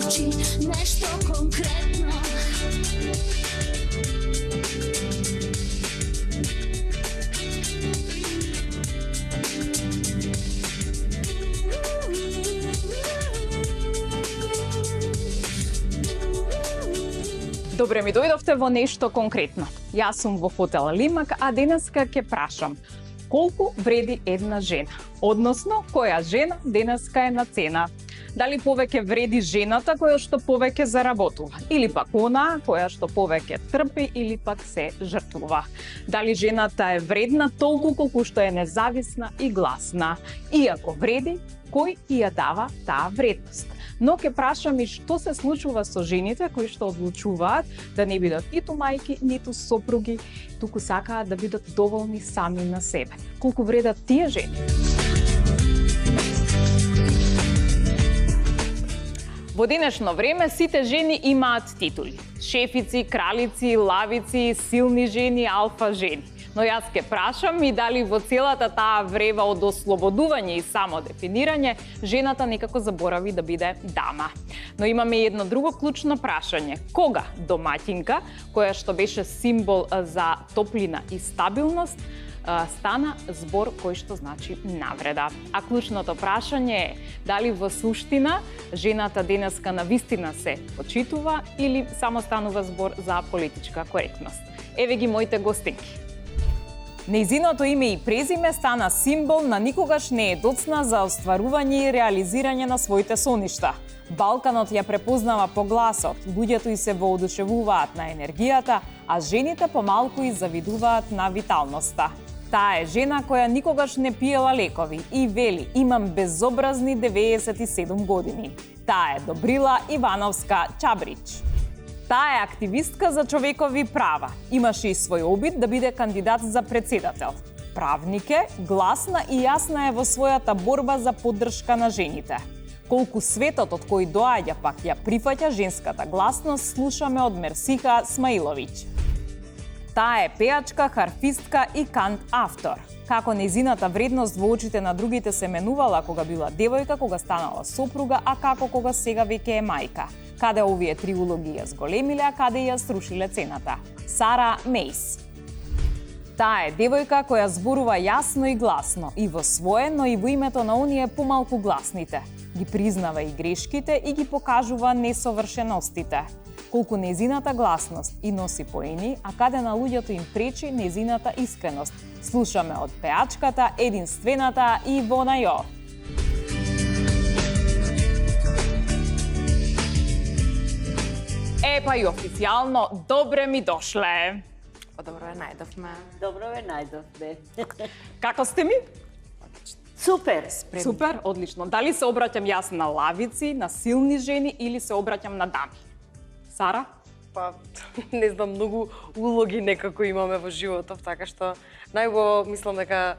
звучи нешто конкретно. Добре, ми дојдовте во нешто конкретно. Јас сум во хотел Лимак, а денеска ќе прашам колку вреди една жена? Односно, која жена денеска е на цена? Дали повеќе вреди жената која што повеќе заработува? Или пак онаа која што повеќе трпи или пак се жртвува? Дали жената е вредна толку колку што е независна и гласна? Иако вреди, кој ја дава таа вредност? Но ќе прашам и што се случува со жените кои што одлучуваат да не бидат ниту мајки, ниту сопруги, туку сакаат да бидат доволни сами на себе. Колку вредат тие жени? Во денешно време сите жени имаат титули. Шефици, кралици, лавици, силни жени, алфа жени. Но јас ке прашам и дали во целата таа врева од ослободување и самодефинирање, жената некако заборави да биде дама. Но имаме едно друго клучно прашање. Кога домаќинка, која што беше символ за топлина и стабилност, стана збор кој што значи навреда? А клучното прашање е дали во суштина жената денеска навистина се почитува или само станува збор за политичка коректност? Еве ги моите гостинки. Нејзиното име и презиме стана символ на никогаш не е доцна за остварување и реализирање на своите соништа. Балканот ја препознава по гласот, луѓето и се воодушевуваат на енергијата, а жените помалку и завидуваат на виталноста. Таа е жена која никогаш не пиела лекови и вели: имам безобразни 97 години. Таа е Добрила Ивановска Чабрич. Таа е активистка за човекови права. Имаше и свој обид да биде кандидат за председател. Правник е, гласна и јасна е во својата борба за поддршка на жените. Колку светот од кој доаѓа пак ја прифаќа женската гласност, слушаме од Мерсиха Смаиловиќ. Таа е пеачка, харфистка и кант автор. Како нејзината вредност во очите на другите се менувала кога била девојка, кога станала сопруга, а како кога сега веќе е мајка. Каде овие три улоги ја зголемиле, а каде ја срушиле цената. Сара Мејс. Таа е девојка која зборува јасно и гласно, и во свое, но и во името на оние помалку гласните. Ги признава и грешките и ги покажува несовршеностите. Колку нејзината гласност и носи поени, а каде на луѓето им пречи нејзината искреност. Слушаме од пеачката, единствената Ивона Јо. Епа и официјално, добре ми дошле. Добро ве најдовме. Добро ве најдовме. Како сте ми? Супер. Супер, одлично. Дали се обраќам јас на лавици, на силни жени или се обраќам на дами? Сара? Па, не знам, многу улоги некако имаме во животот, така што најубаво мислам дека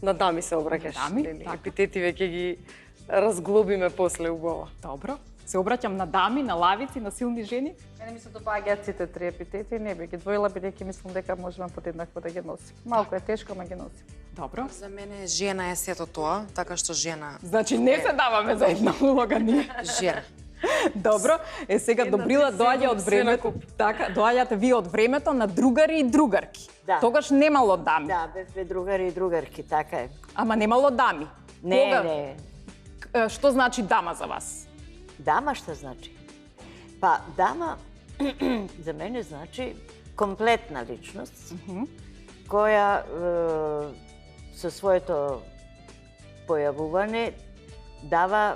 на дами се обраќаш. На дами, така. Епитети веќе ги разглобиме после убаво. Добро. Се обраќам на дами, на лавици, на силни жени? Мене ми се допаѓаат сите три епитети, не би ги двоила, бидејќи мислам дека можеме подеднакво да ги носим. Малку е тешко, ама ги носим. Добро. За мене жена е сето тоа, така што жена... Значи не се даваме за една улога ние. Жена. Добро. Сега Добрила доаѓа од времето. Така, доаѓате вие од времето на другари и другарки. Да. Тогаш немало дами. Да, бевме другари и другарки, така е. Ама немало дами. Не, Кога? не. Што значи дама за вас? Дама што значи? Па, дама за мене значи комплетна личност, која со своето појавување дава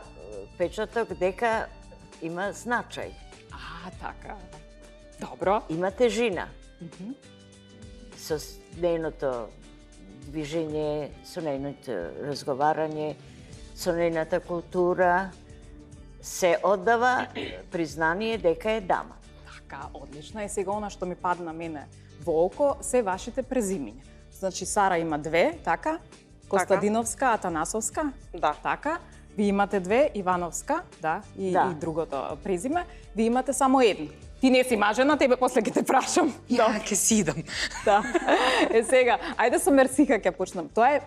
печаток дека има значај. А, така. Добро. Има тежина. Со нејното движење, со нејното разговарање, со нејната култура, се оддава признание дека е дама. Така, одлично. И сега она што ми падна мене во око се вашите презимиња. Значи Сара има две, така? Костадиновска, Атанасовска. Да. Така. Ви имате две, Ивановска, да, и другото презиме. Ви имате само едно. Ти не си мажена, тебе после ќе те прашам. Ја ќе си идам. Да. Сега, ајде со Мерсиха ќе почнем. Тоа е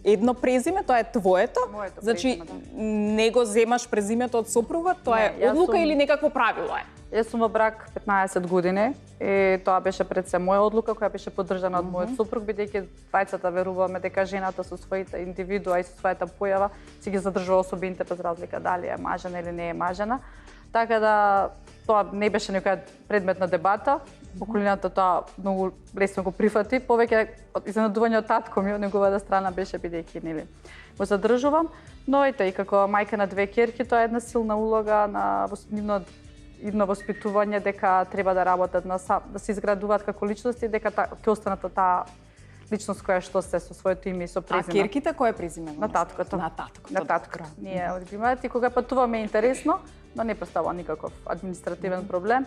едно презиме, тоа е твоето. Моето Значи, презиме, не го земаш презимето од сопругот, тоа е одлука или некакво правило е? Јас сум во брак 15 години и тоа беше пред се моја одлука која беше поддржана од мојот сопруг, бидејќи двајцата веруваме дека жената со своите индивидуа и со својата појава си ги задржува особините без разлика дали е мажена или не е мажена. Така да тоа не беше некоја предмет на дебата. Околината тоа многу лесно го прифати, повеќе изненадување од татко ми од неговата страна беше бидејќи нели го задржувам, но и како мајка на две ќерки тоа е една силна улога на идно воспитување дека треба да работат да се изградуваат како личности, дека ќе останат таа личност која што се со своето име и со презиме. А ќерките кој е презиме? На таткото. На таткото. На таткото. Ние одбиваме и кога патуваме е интересно, но не представува никаков административен проблем.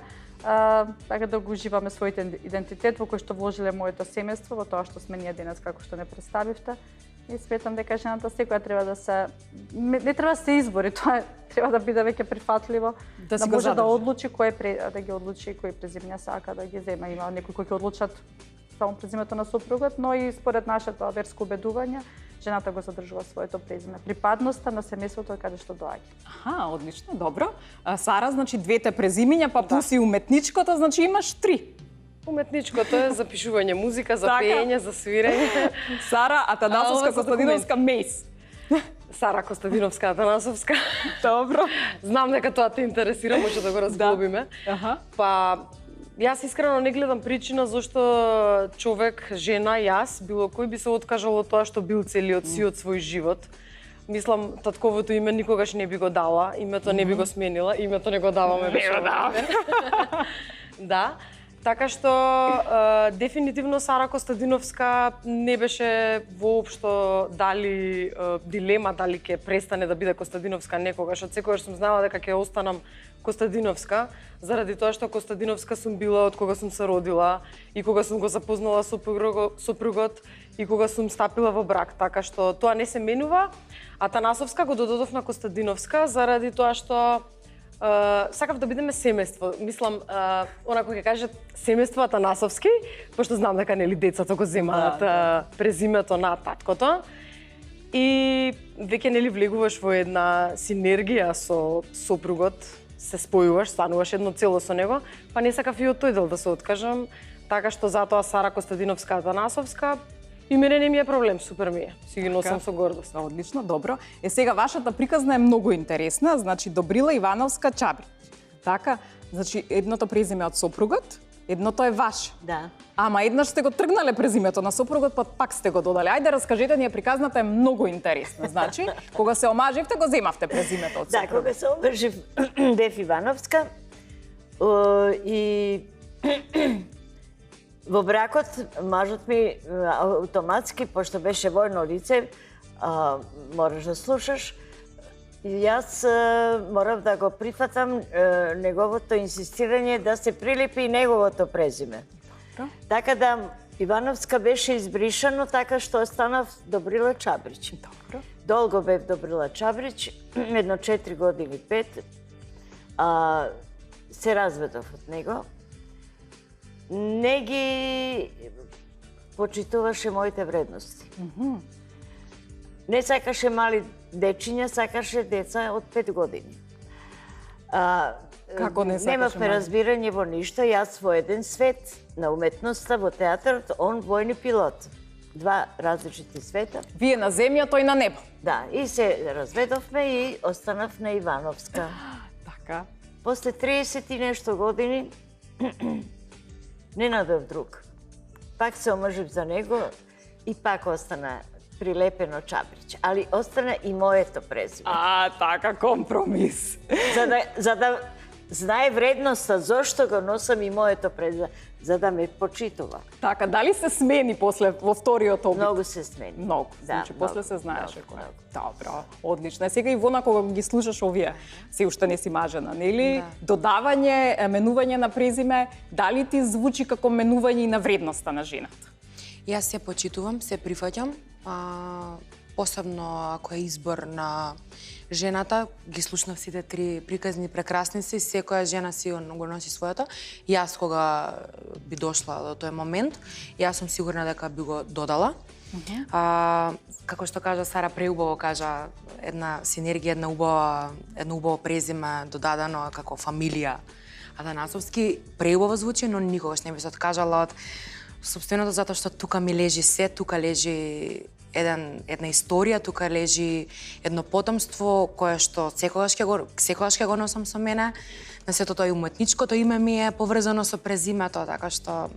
Така да го уживаме својот идентитет во кој што вложиле моето семејство, во тоа што сме ние денес како што не представивте. И сметам дека жената секоја треба да се не треба да се избори, тоа треба да биде веќе прифатливо, да може да одлучи да ги одлучи кој презиме сака да ги зема. Има некои кои ќе одлучат само презимето на сопругот, но и според нашето верско убедување, жената го задржува своето презиме. Припадноста на семејството е каде што доаѓа. Аха, одлично, добро. Сара, значи двете презимиња, па плюс и уметничкото, значи имаш 3. Уметничкото е за пишување музика, за пеење, за свирење. Сара Атанасовска Костадиновска Мейс. Сара Костадиновска Атанасовска. Добро. Знам дека тоа те интересира, може да го разглобиме. Па јас искрено не гледам причина зашто човек, жена, јас, било кој би се откажал од тоа што бил целиот си од свој живот. Мислам, татковото име никогаш не би го дала, името не би го сменила, името не го даваме беше. Да. Така што дефинитивно Сара Костадиновска не беше воопшто дали дилема дали ќе престане да биде Костадиновска некогаш. Од секогаш сум знала дека ќе останам Костадиновска, заради тоа што Костадиновска сум била од кога сум се родила и кога сум го запознала сопругот и кога сум стапила во брак. Така што тоа не се менува. Атанасовска го додадов на Костадиновска заради тоа што сакав да бидеме семејство. Мислам, онако ќе кажат семејство Атанасовски, пошто знам дека нели децата го земаат презимето на таткото. И веќе нели влегуваш во една синергија со сопругот, се спојуваш, стануваш едно цело со него, па не сакав и од тој дел да се откажам, така што затоа Сара Костадиновска Атанасовска и мене не ми е проблем, супер ми е. Си ги носам со гордост. Одлично, добро. Сега вашата приказна е многу интересна, значи Добрила Ивановска Чабрич. Така, значи едното презиме од сопругот, едното е ваше. Да. Ама еднаш сте го тргнале презимето на сопругот, па пак сте го додале. Ајде раскажете ни, приказната е многу интересна. Значи, кога се омаживте, го земавте презимето од сопругот. Да, кога се омажив Деф Ивановска и во бракот, мажот ми автоматски, пошто беше војно лице, мораш да слушаш, и јас морав да го прифатам неговото инсистирање да се прилепи и неговото презиме. Така да Ивановска беше избришано, така што останав Добрила Чабрич. Долго бев Добрила Чабрич, едно 4 години, 5. Се разведов од него. Не ги почитуваше моите вредности. Не сакаше мали дечиња, сакаше деца од 5 години. Како не сакаше? Немавме разбирање во ништо, јас во еден свет на уметноста, во театарот, он војни пилот. Два различити света. Вие на земја, тој на небо. Да, и се разведовме и останав на Ивановска. Така. После 30 и нешто години не надов друг. Пак се омажив за него и пак остана прилепено Чабрич. Али остана и моето презиме. Така, компромис. За да знае вредноста, зошто го носам и моето презиме, за да ме почитува. Така, дали се смени после во вториот обид? Многу се смени. Многу, Да, значи многу, после се знаеше кој. многу. Добро, одлично. Е, сега и вона кога ги слушаш овие, се уште не си мажена, нели? Додавање, менување на презиме, дали ти звучи како менување и на вредноста на жената? Јас се почитувам, се прифаќам. посебно ако е избор на жената, ги слушнав сите три приказни прекрасници, секоја жена си го носи своето. Јас кога би дошла до тој момент, јас сум сигурна дека би го додала. Како што кажа Сара, преубаво кажа, една синергија, едно убаво презиме додадено како фамилија Атанасовски, преубаво звучи, но никогаш не би се откажала од собственото, затоа што тука ми лежи се, тука лежи една историја, тука лежи едно потомство кое што секогаш ќе го носам со мене. На сето тоа и уметничкото име ми е поврзано со презимето, така што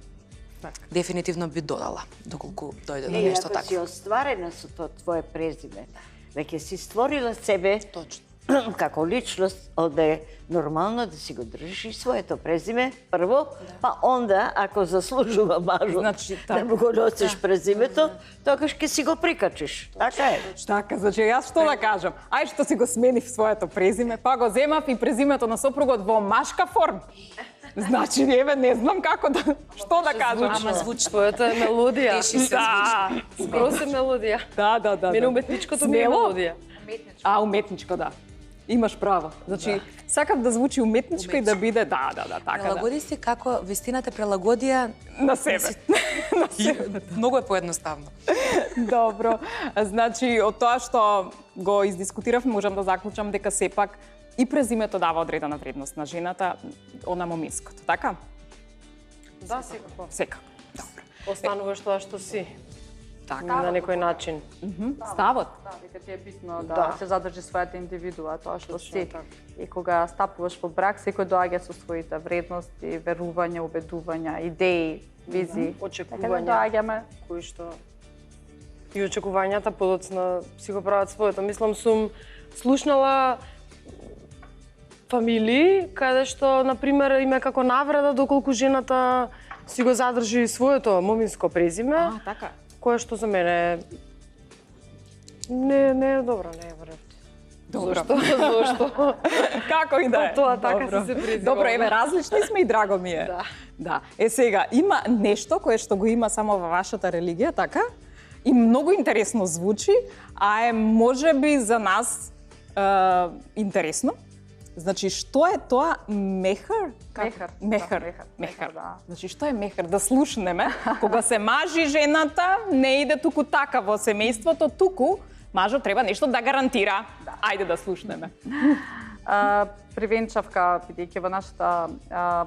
дефинитивно би додала, доколку дојде до нешто ако такво. си остварена со тоа твое презиме, веќе си створила себе Точно. како личност, онда е нормално да си го држиш и своето презиме прво, па онда, ако заслужува мажот Значи, да му го носиш презимето, тогаш ќе си го прикачиш. Така е. Така, значи јас што да кажам? Ај што си го сменив своето презиме, па го земав и презимето на сопругот во машка форма. Значи, еве, не знам како да, што да кажам. Ама звучи. Твоето е мелодија. Теши се Да, Скоро се мелодија. да. Мене уметничкото ми е Смело? мелодија. Уметничко, да. Имаш право. Значи, сакам да звучи уметничко и да биде, да, така да. Прилагоди се како вестината прилагодија На себе. Многу е поедноставно. Добро. Значи, од тоа што го издискутиравме, можам да заклучам дека сепак и презимето дава одредена вредност на жената, она момиското, така? Да, секако. Секако. Добро. Остануваш тоа што си. Така. На некој начин. Ставот. Да, дека ти е битно да, Да. се задржи својата индивидуа, тоа што Точно си. така. И кога стапуваш во брак, секој доаѓа со своите вредности, верувања, убедувања, идеи, визии. Така да Очекувања. доаѓаме. Кои што и очекувањата подоцна си го прават своето. Мислам, сум слушнала фамилии каде што, например, има како навреда доколку жената си го задржи своето моминско презиме, Така. кое што за мене не е добро, не е во ред. Добро. Зошто? Како и да е. Тоа така Добро. се презиваме. Добро, еве, различни сме и драго ми е. Да. Сега, има нешто кое што го има само во вашата религија, така? И многу интересно звучи, а е можеби за нас интересно. Значи, што е тоа мехар? Мехар. Мехар. Да, Мехар. да. Значи, што е мехар? Да слушнеме. Кога се мажи жената, не иде туку така во семејството, туку мажот треба нешто да гарантира. Ајде да слушнеме. При венчавка, бидејќи во нашата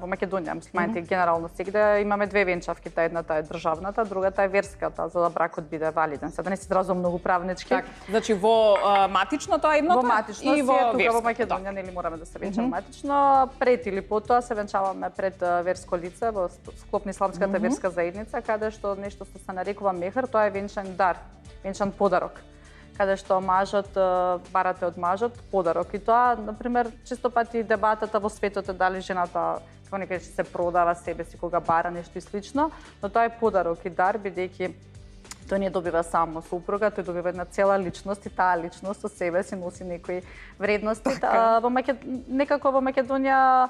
во Македонија, муслиманите генерално сегде имаме две венчавки, едната е државната, другата е верската, за да бракот биде валиден. Сега да не се изразувам многу правнички. Так, значи во матичното е едното Во матично и во тука во верското. Македонија, нели мораме да се венчаме матично, пред или потоа се венчаваме пред верско лице во склоп на исламската верска заедница, каде што нешто што се нарекува мехар, тоа е венчан дар, венчан подарок, каде што мажот барате од мажот подарок. И тоа, например, често пати дебатата во светот е дали жената како некој се продава себе си кога бара нешто и слично, но тоа е подарок и дар, бидејќи тој не добива само супруга, тој добива една цела личност и таа личност со себе си носи некои вредности. Некако во Македонија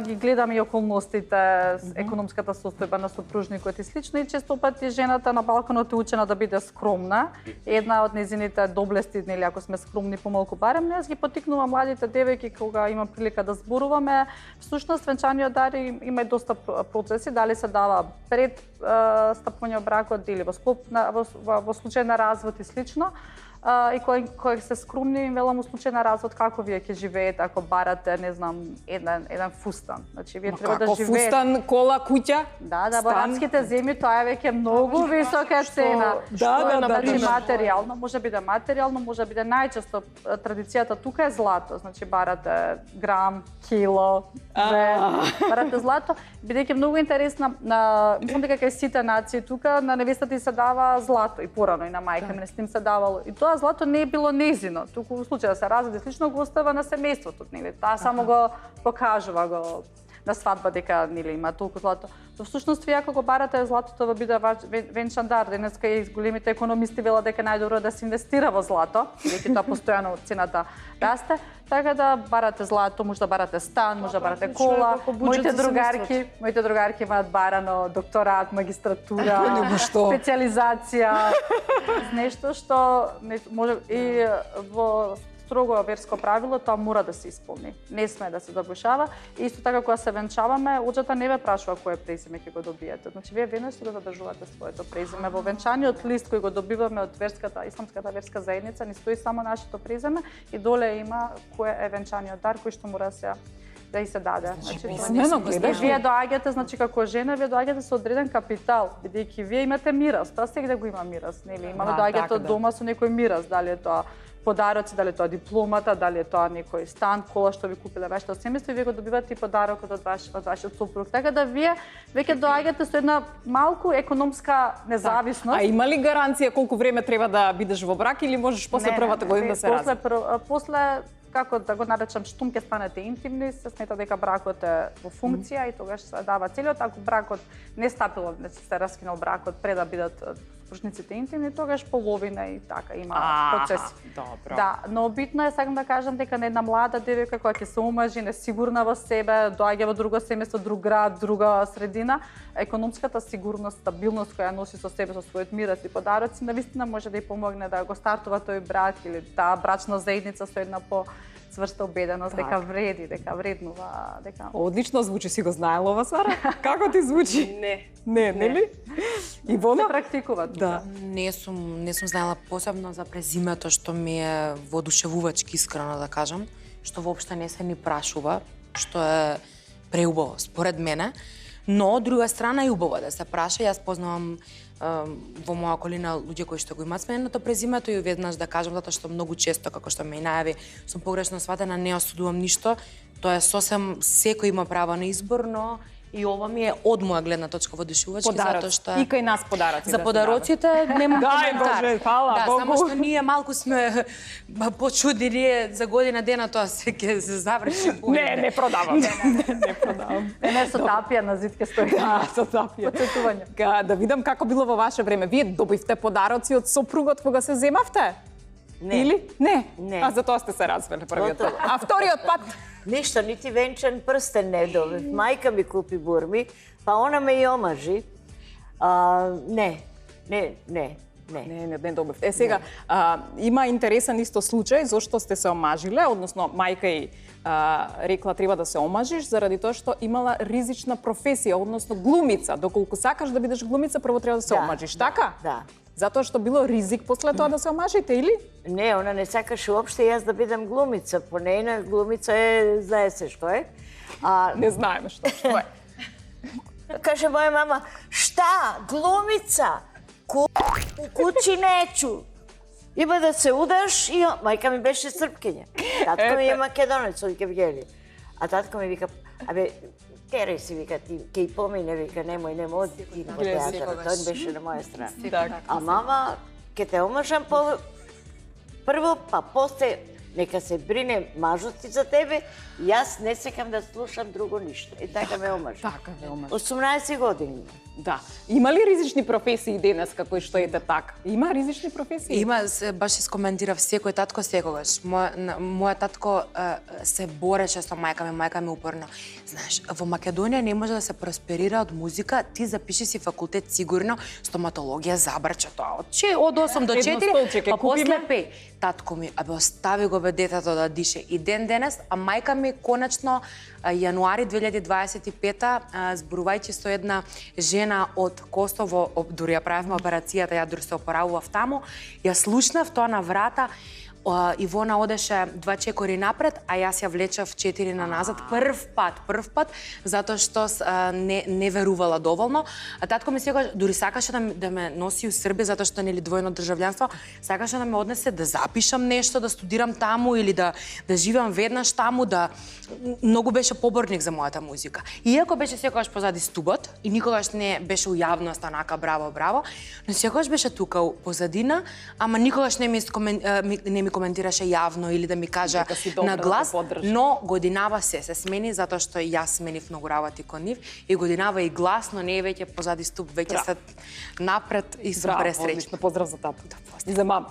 ги гледаме и околностите, економската состојба на сопружникот и слично, и често пати жената на балконот е учена да биде скромна. Една од незините доблести, нели, ако сме скромни помалку барем, јас ги поттикнувам младите девојки кога имам прилика да зборуваме. Всушност венчаниот дар има и доста процеси, дали се дава пред стапување во бракот или во случај на развод и слично. И кој се скромни, велам, во случај на развод, како вие ќе живеете ако барате, не знам, еден фустан. Значи, вие треба да Како живеете. фустан, кола, куќа? Да, во арапските земји тоа е веќе многу висока цена. Значи, материјално, може биде материјално, може биде најчесто традицијата тука е злато. Значи, барате грам, кило, барате злато. Бидејќи многу интересна, мислам дека кај сите нации тука, на невестата и се дава злато, и порано, и на мајка ми не се давало. И тоа злато не е било незино, туку во случај да се разводи слично го остава на семејството, нели? Таа само го покажува, го на свадба дека нели има толку злато. Во всушност вие ако го барате златото да биде венчан дар, денеска и големите економисти велат дека најдобро да се инвестира во злато, бидејќи тоа постојано цената расте, така да барате злато, може да барате стан, може да барате кола. Моите другарки имаат барано докторат, магистратура, специализација, нешто што може и во строго верско правило тоа мора да се исполни. Не сме да се забушава. И исто така кога се венчаваме, оџата не ве прашува кое презиме ќе го добиете. Значи вие веднаш го задржувате своето презиме. Во венчаниот лист кој го добиваме од исламската верска заедница, ни стои само нашето презиме и доле има кој е венчаниот дар кој што мора да и се даде. Значи, вие доаѓате, значи како жена, вие доаѓате со одреден капитал, бидејќи вие имате мирас. Тоа сега да го има мирас, нели? Имаме доаѓате од дома со некој мирас, дали е тоа подароци, дали е тоа дипломата, дали е тоа некој стан, кола што ви купиле вашето семејство, вие го добивате и подарокот од вашиот сопруг. Така да вие веќе доаѓате со една малку економска независност. А има ли гаранција колку време треба да бидеш во брак или можеш после првата година да се разведеш? После како да го наречам, штум ќе станете интимни, се смета дека бракот е во функција и тогаш се дава целиот. Ако бракот не стапило, не се раскинал бракот пред да бидат супружниците интимни, тогаш половина и така има процеси. Добро. Да, но битно е, сакам да кажам дека на една млада девојка која ќе се омажи, несигурна во себе, доаѓа во друго семејство, друг град, друга средина, економската сигурност, стабилност која носи со себе со својот мирас и подароци, навистина може да ја помогне да го стартува тој брак или таа брачна заедница со една цврста убеденост дека вреди, дека вреднува, дека... Одлично звучи, си го знаела ова, Сара? Како ти звучи? Не, нели? Ивона? Се практикуваат. Да. Не сум знаела посебно за презимето што ми е воодушевувачки, искрено да кажам, што воопшто не се ни прашува, што е преубаво според мене, но од друга страна е убаво да се праша. Јас познавам во моја околина луѓе кои што го имаат сменето презимето и веднаш да кажам, затоа што многу често, како што ме и најави, сум погрешно сватена, не осудувам ништо. Тоа е сосем, секој има право на избор, но и ова ми е од моја гледна точка воодушевувачки, затоа што и кај нас подароци. За подароците нема коментар. Боже, фала Богу. Само што ние малку сме почудени за година дена, тоа се ќе се заврши. Не продавам. Не продавам. Не со тапија на зид ке стои. Да, со тапија. Подсетување. Да видам како било во ваше време. Вие добивте подароци од сопругот кога се земавте? Не. Или? Не. Не. А затоа сте се развели првиот Готово. пат. А вториот пат? Ништо, нити венчан прстен не добив. Мајка ми купи бурми, па она ме и омажи. Не добив. Сега, има интересен исто случај, зошто сте се омажиле, односно мајка и рекла треба да се омажиш, заради тоа што имала ризична професија, односно глумица. Доколку сакаш да бидеш глумица, прво треба да се омажиш, така? Да. Затоа што било ризик после тоа да се омажите, или? Не, она не сакаше уопште јас да бидам глумица. По нејна глумица е, знае се што е. Не знаеме што е. Каже моја мама, шта, глумица? У куќи нечу. Има да се удаш и... Мајка ми беше српкиња. Татко ми е македонец од Гевгели. А татко ми вика, терай си, вика, ти ке и помине, вика, немој, оди ти на театар. Тој беше на моја страна. А мама, ке те омажам прво, па после нека се брине мажот ти за тебе, јас не сакам да слушам друго ништо. И така ме омажа. Така ме омажа. 18 години. Да. Има ли ризични професии денес како што ете така? Има ризични професии? Има, баш искоментирав секој татко секогаш. Мојот татко се бореше со мајка ми упорно. Знаеш, во Македонија не може да се просперира од музика, ти запиши си факултет сигурно, стоматологија, забрче тоа. Од 8 до 4, па после пеј. Татко ми, остави го бе детето да дише. И ден денес, а мајка ми конечно јануари 2025 зборувајќи со една жена од Косово, дури ја правевме операцијата, ја дури се опоравував таму, ја слушнав тоа на врата, Ивона одеше 2 чекори напред, а јас ја влечав 4 на назад, прв пат, затоа што не верувала доволно. А татко ми секогаш дури сакаше да ме носи у Србија, затоа што нели двојно државјанство, сакаше да ме однесе да запишам нешто, да студирам таму или да живеам веднаш таму, многу беше поборник за мојата музика. Иако беше секогаш позади стубот и никогаш не беше у јавност онака браво, но секогаш беше тука позадина, ама никогаш не ми ми коментираше јавно или да ми кажа Дека си добра на да глас, те поддржи. но годинава се смени затоа што јас сменив многу работи кон нив и годинава и гласно не е веќе позади ступ, веќе се напред и сум Браво, пресреќна. одлично, поздрав за тату. И за мам.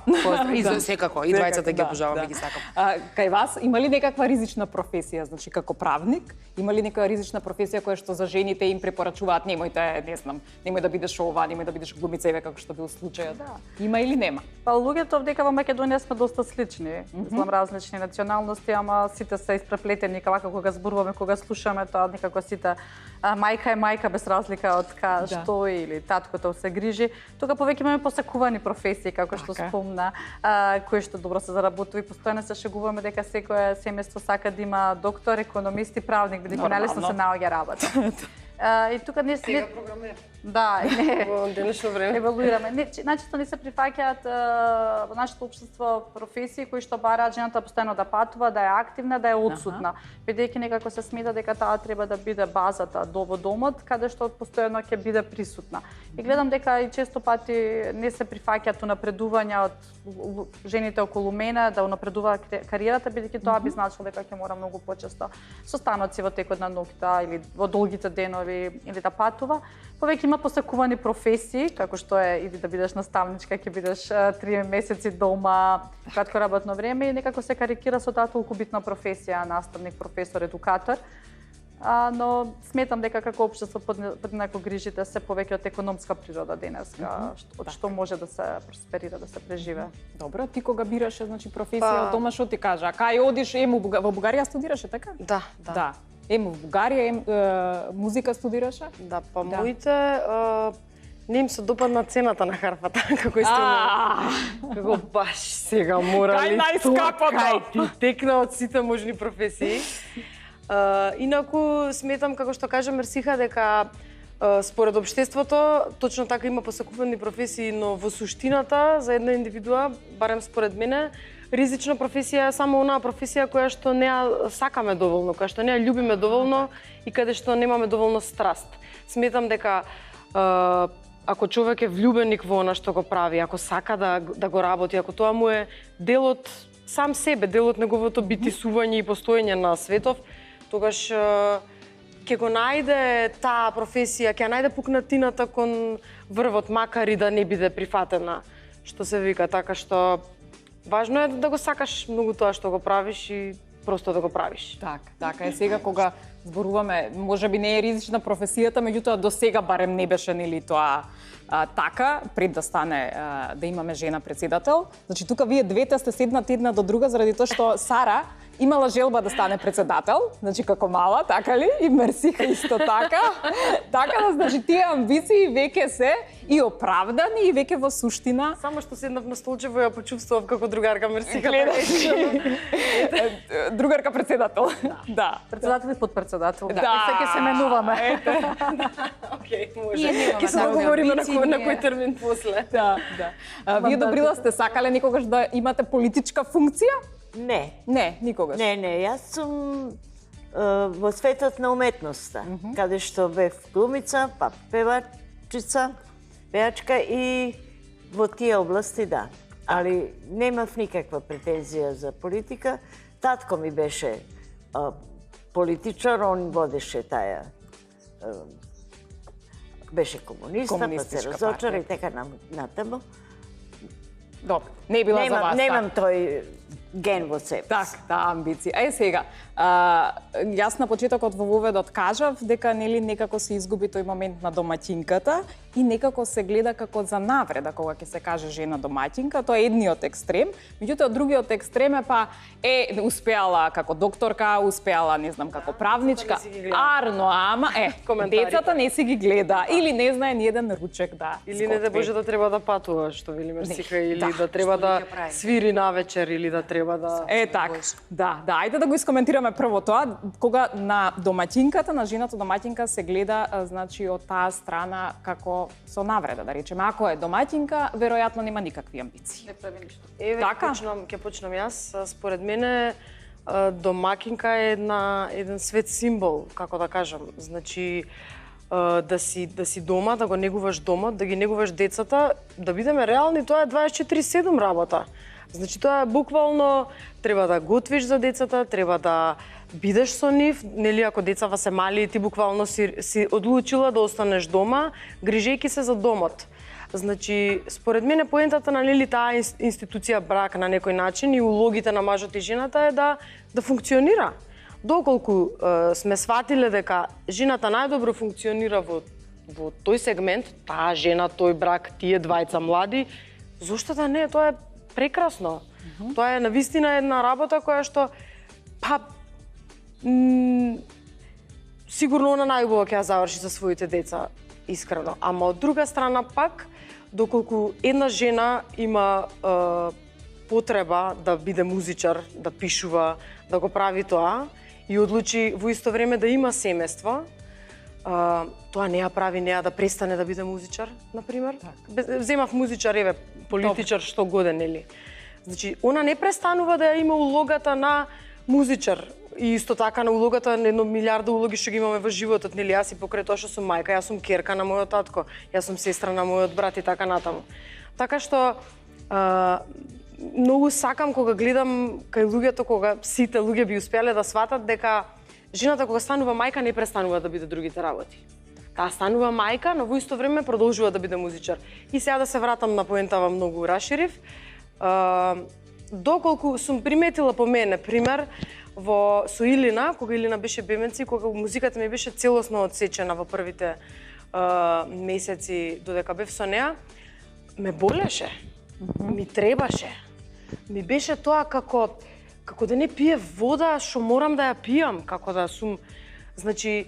И за секако, и двајцата ги Да, обожавам да. и ги сакам. Кај вас има ли некаква ризична професија, значи како правник, има ли некоја ризична професија која што за жените им препорачуваат немојте, не знам, немој да бидеш ова, немој да бидеш глумица, еве како што бил случајот. Има или нема? Па луѓето овдека во Македонија сме доста слични. Мислам различни националности, ама сите се испреплетени вака кога зборуваме, кога слушаме тоа некако сите мајка е мајка без разлика од што или таткото се грижи. Тука повеќе имаме посакувани професии како што спомна, кои што добро се заработува и постојано се шегуваме дека секое семејство сака да има доктор, економист и правник, бидејќи најлесно се наоѓа работа. И тука не се да, не Во денешно време евалуираме. Не, начисто не се прифаќаат во нашето општество професии кои што бараат жената постојано да патува, да е активна, да е отсутна. Бидејќи некако се смета дека таа треба да биде базата во домот, каде што постојано ќе биде присутна. И гледам дека и често пати не се прифаќаат унапредувања од жените околу мене, да унапредуваат кариерата, бидејќи тоа би значило дека ќе мора многу почесто со станоци во текот на ноќта или во долгите денови или да патува. Повеќе има посакувани професии, како што е или да бидеш наставничка, ќе бидеш 3 месеци дома, кратко работно време и некако се карикира со таа толку битна професија, наставник, професор, едукатор. Но сметам дека како општество поднеко грижите се повеќе од економска природа денеска, од што може да се просперира, да се преживе. Добро, ти кога бираше значи професија од дома, што ти кажа? Кај одиш, во Бугарија студираше, така? Да. Во Бугарија музика студираше? Да, па моите не им се допадна цената на харфата, како истина. Како баш сега морали. Кај најскапото? Кај ти текна од сите можни професии. Инаку сметам како што кажа Мерсиха дека според општеството точно така има посакувани професии, но во суштината за една индивидуа, барем според мене, ризична професија е само онаа професија која што не ја сакаме доволно, која што не ја љубиме доволно и каде што немаме доволно страст. Сметам дека ако човек е влюбеник во она што го прави, ако сака да го работи, ако тоа му е дел од сам себе, дел од неговото битисување и постоење на светов, тогаш ќе го најде таа професија, ќе ја најде пукнатината кон врвот, макар и да не биде прифатена, што се вика, така што важно е да го сакаш многу тоа што го правиш и просто да го правиш. Така е сега кога зборуваме, можеби не е ризична професијата, меѓутоа до сега барем не беше нели тоа така, пред да стане да имаме жена председател. Значи тука вие двете сте седнати една до друга заради тоа што Сара имала желба да стане председател, значи како мала, така ли? И Мерсиха исто така. Така да, значи, тие амбиции веќе се и оправдани и веќе во суштина. Само што седнав на столчево ја почувствував како другарка Мерсиха. Другарка председател. Да. Председател и подпредседател. Да. И сега се менуваме. Океј, може. Ние Ќе се договориме на кој термин после. Да. Вие Добрила сте сакале никогаш да имате политичка функција? Не. Не, никогаш. Не, јас сум во светот на уметноста, каде што бев глумица, па певачица, пеачка и во тие области да. Али немав никаква претензија за политика. Татко ми беше политичар, он водеше таа беше комуниста, па се разочара и така натаму. Добро, не била за вас. Немам тој ген во себе. Таа амбиција. Сега, јас на почетокот во воведот кажав дека нели некако се изгуби тој момент на домаќинката и некако се гледа како за навреда кога ќе се каже жена домаќинка, тоа е едниот екстрем, меѓутоа другиот екстрем е па успеала како докторка, успеала не знам како правничка, арно, ама децата не си ги гледа или не знае ни еден ручек да. Или не да Боже да треба да патува, што вели Мерсиха, или да треба да свири навечер или да треба да така. Да, ајде да го искоментираме прво тоа, кога на домаќинката, на жената домаќинка се гледа значи од таа страна како со навреда, да речеме. Ако е домаќинка, веројатно нема никакви амбиции. Не прави ништо. Еве, Така? ќе почнам јас. Според мене, домаќинка е еден свет символ, како да кажам. Значи, да си дома, да го негуваш домот, да ги негуваш децата, да бидеме реални, тоа е 24/7 работа. Значи тоа е буквално треба да готвиш за децата, треба да бидеш со нив, нели ако децава се мали, ти буквално си одлучила да останеш дома, грижејќи се за домот. Значи, според мене поентата на нели таа институција брак на некој начин и улогите на мажот и жената е да функционира. Доколку сме сватиле дека жената најдобро функционира во тој сегмент, таа жена, тој брак, тие двајца млади, зошто да не? Тоа е прекрасно. Тоа е навистина една работа која што сигурно она најубаво ќе ја заврши за своите деца, искрено. Ама од друга страна пак, доколку една жена има потреба да биде музичар, да пишува, да го прави тоа и одлучи во исто време да има семејство, тоа не ја прави неа да престане да биде музичар, например. Земав музичар, еве, политичар, што годен, нели? Значи, она не престанува да ја има улогата на музичар. И исто така на улогата на 1 милиарда улоги што ги имаме во животот, нели? Јас и покрај тоа што сум мајка, јас сум ќерка на мојот татко, јас сум сестра на мојот брат и така натаму. Така што многу сакам кога гледам кај луѓето, кога сите луѓе би успеале да сватат дека жената кога станува мајка не престанува да биде другите работи. Таа станува мајка, но во исто време продолжува да биде музичар. И сега да се вратам на поентава, многу расширив. Доколку сум приметила по мене, пример, со Илина, кога Илина беше бебенци, кога музиката ми беше целосно одсечена во првите месеци додека бев со неа, ме болеше, ми требаше. Ми беше тоа како да не пие вода, што морам да ја пијам, како да сум... Значи,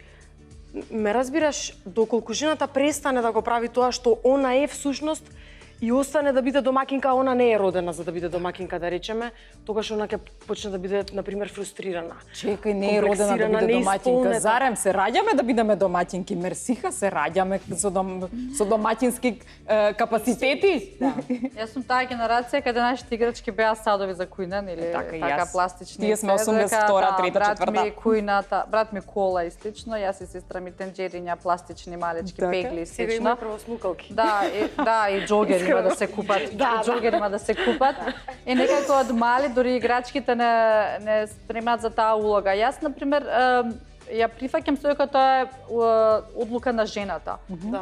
ме разбираш, доколку жената престане да го прави тоа што она е всушност, и остане да биде домакинка, она не е родена за да биде домакинка, да речеме, тогаш она ќе почне да биде, например, фрустрирана. Чекај, не е родена да биде домакинка. Зарем се раѓаме да бидеме домакинки, мерсиха, се раѓаме со домакински капацитети. Да. Јас сум таа генерација каде нашите играчки беа садови за кујна, или така пластични. Тие сме 82-та, 3-та, 4-та. Брат ми кујната, брат ми кола и слично, јас и сестра ми тенџериња, пластични малечки пегли и слично. Сега има право смукалки. Да, и џогери има да се купат. Џогери има да се купат. И некако од мали дури играчките не спремат за таа улога. Јас, например, ја прифаќам се дека тоа е одлука на жената,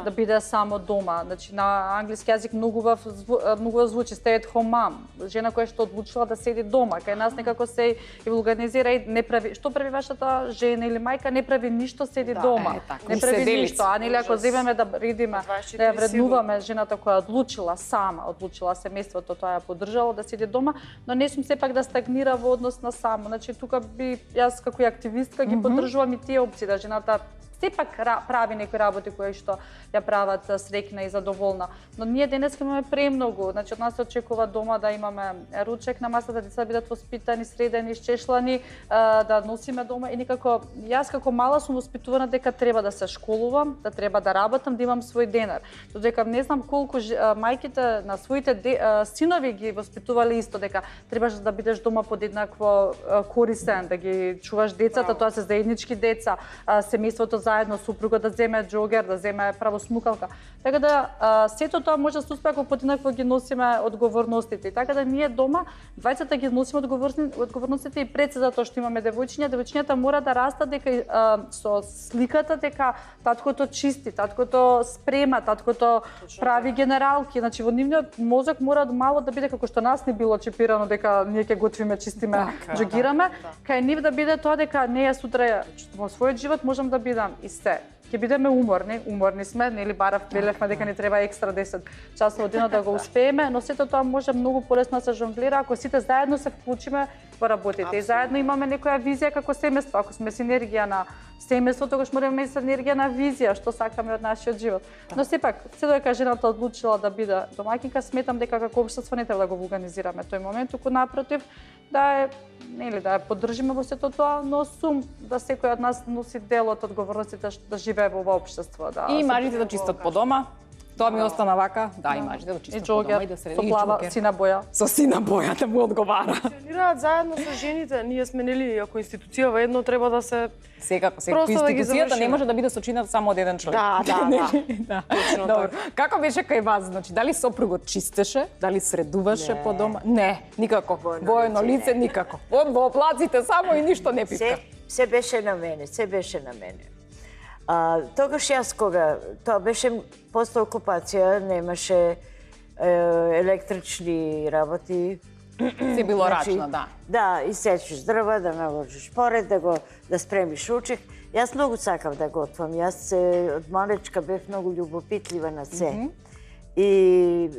да биде само дома. Значи на англиски јазик многу звучи stay at home mom. Жена која што одлучила да седи дома, кај нас некако се и организира и не прави што прави вашата жена или мајка, не прави ништо, седи дома. Не прави ништо, а нели ако земеме да редиме, да ја вреднуваме жената која одлучила сама, одлучила семејството, тоа ја поддржала да седи дома, но не сум сепак да стагнира во однос на само. Значи тука би јас како активистка ги поддржувам и тие опции, да жената сепак прави некои работи кои што ја прават среќна и задоволна. Но ние денес имаме премногу, значи од нас се очекува дома да имаме ручек на масата, деца бидат воспитани, средени, исчешлани, да носиме дома и некако јас како мала сум воспитувана дека треба да се школувам, да треба да работам, да имам свој денар. Додека не знам колку мајките на своите синови ги воспитувале исто дека требаш да бидеш дома подеднакво корисен, да ги чуваш децата, тоа се заеднички деца, семејството заедно, супруга да земе џогер, да земе правосмукалка. Така да сето тоа може да се успее ако подеднакво ги носиме одговорностите. Така да ние дома двајцата ги носиме одговорностите и пред се затоа што имаме девојчиња, девојчињата мора да растат дека со сликата дека таткото чисти, таткото спрема, таткото прави генералки. Значи во нивниот мозок мора мало да биде како што нас не било чипирано дека ние ќе готвиме, чистиме, џогираме, кај нив да биде тоа дека не ја сутра во својот живот можам да бидам и се. Ќе бидеме уморни сме, нели барав велевме дека ни треба екстра 10 часот од денот да го успееме, но сето тоа може многу полесно да се жонглира ако сите заедно се вклучиме во работите и заедно имаме некоја визија како семејство, ако сме синергија на семејство, тогаш мораме да синергија на визија што сакаме од нашиот живот. Но сепак, се додека жената одлучила да биде домаќинка, сметам дека како општество не треба да го вулганизираме тој момент, туку напротив да ја поддржиме во сето тоа, но сум да секој од нас носи дел од одговорностите да живее во ова општество, да. И мажите да чистат по дома, Тоа ми остана вака, да, и мажите да И чистат по дома джогер, и да се со плава, сина боја. со сина боја да му одговара. Функционираат заедно со жените. Ние сме нели ако институцијава едно треба да се Секако, Просто да ги институцијата не завршиме. може да биде сочинат само од еден човек. Да. Да. Добро. Како беше кај вас? Значи, дали сопругот чистеше? Дали средуваше по дома? Не, никако. Воено лице никако. Во оплаците само и ништо не пипка. Се беше на мене, се беше на мене. Тогаш јас кога, тоа беше после окупација, немаше електрични работи. Се било рачно, да. Да, исечеш дрва, да наложиш поред, да спремиш ручек. Јас многу сакав да готвам. Јас од малечка бев многу љубопитлива на се. И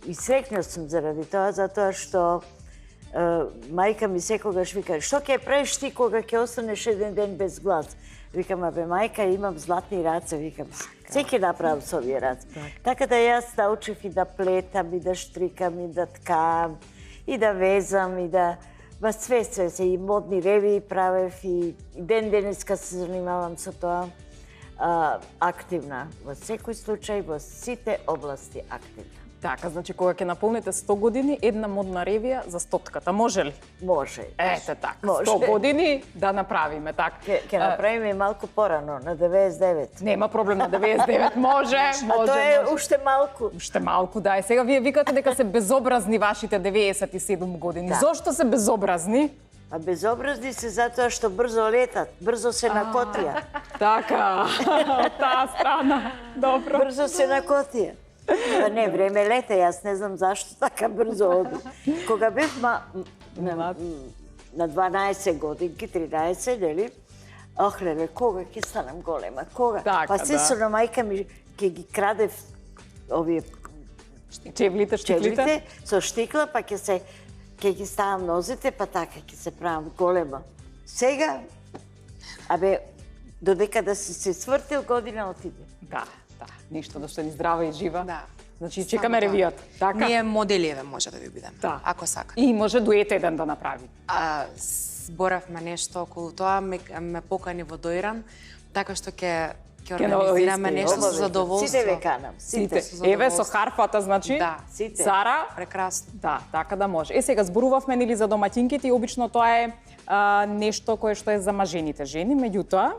среќна сум заради тоа, затоа што мајка ми секогаш вика, што ќе правиш ти кога ќе останеш еден ден без глас? Викам, абе, мајка, имам златни раце, викам, се ќе направам со овие раце. Така да јас научив и да плетам, и да штрикам, и да ткам, и да везам, и да... Ба све се, и модни реви правев, и ден денеска се занимавам со тоа. Активна, во секој случај, во сите области активна. Така, значи кога ќе наполните 100 години, една модна ревија за стотката, може ли? Може. Ете така, Може. 100 години да направиме така. Ќе направиме малку порано, на 99. Нема проблем на 99, може. А тоа е уште малку. Уште малку, да. И сега вие викате дека се безобразни вашите 97 години. Да. Зошто се безобразни? А безобразни се затоа што брзо летат, брзо се накотија. Така, од таа страна. Добро. Брзо се накотија. Па не, време лета, јас не знам зашто така брзо оди. Кога бев на 12 годинки, 13, нели? Охлеле, кога ќе станам голема, кога? Така, Па се со на мајка ми ќе ги крадев овие Чевлите, штиклите. чевлите со штикла, па ќе ги ставам нозите, па така ќе се правам голема. Сега, абе, додека да си се свртил, година отиде. Да, да. Ништо да се ни здрава и жива. Да. Значи, чекаме ревијата. Така? Ние моделеве може да ви бидеме, Да. ако сака. И може дует еден да направи. Зборавме нешто околу тоа, ме покани во Дојран, така што ќе Ќе организираме наистина, нешто со задоволство. Сите ве канам, сите. Сите. Еве со харфата, значи. Да, сите. Сара. Прекрасно. Да, така да може. Сега зборувавме нели за домаќинките и обично тоа е нешто кое што е за мажените жени, меѓутоа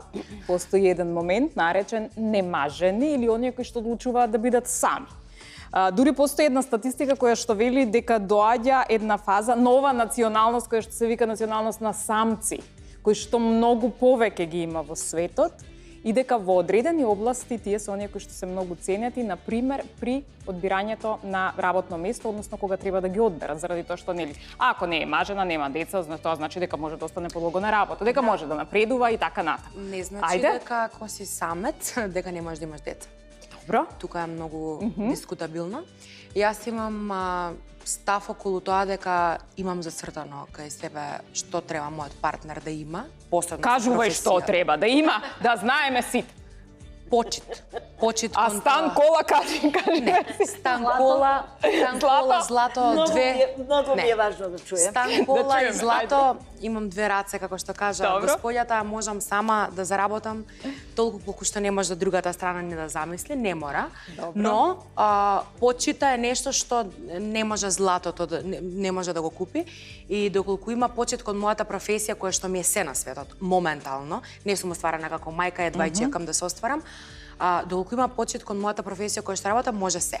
постои еден момент наречен немажени или оние кои што одлучуваат да бидат сами. Дури постои една статистика која што вели дека доаѓа една фаза, нова националност која што се вика националност на самци, кои што многу повеќе ги има во светот и дека во одредени области тие се оние кои што се многу ценети, на пример при одбирањето на работно место, односно кога треба да ги одберат, заради тоа што нели, ако не е мажена, нема деца, тоа значи дека може да остане подолго на работа, дека може да напредува и така натаму. Не значи дека ако си самец, дека не можеш да имаш деца. Добро. Тука е многу дискутабилно. Јас имам став околу тоа дека имам зацртано кај себе што треба мојот партнер да има, посебно Кажувај што треба да има, да знаеме сите. почит. Почит А кон стан, тоа. кола, кажи. Стан, кола, злато, две. Многу ми е важно да чуем. Стан, кола Да и чуеме, злато, имам две раце, како што кажа Добро. господјата, можам сама да заработам, толку колку што не може да другата страна ни да замисли, не мора. Добро. Но почита е нешто што не може златото, не може да го купи и доколку има почит кон мојата професија, која што ми е се на светот, моментално, не сум остварена како мајка, едва и чекам да се остварам, доколку има почит кон мојата професија која што работам, може се.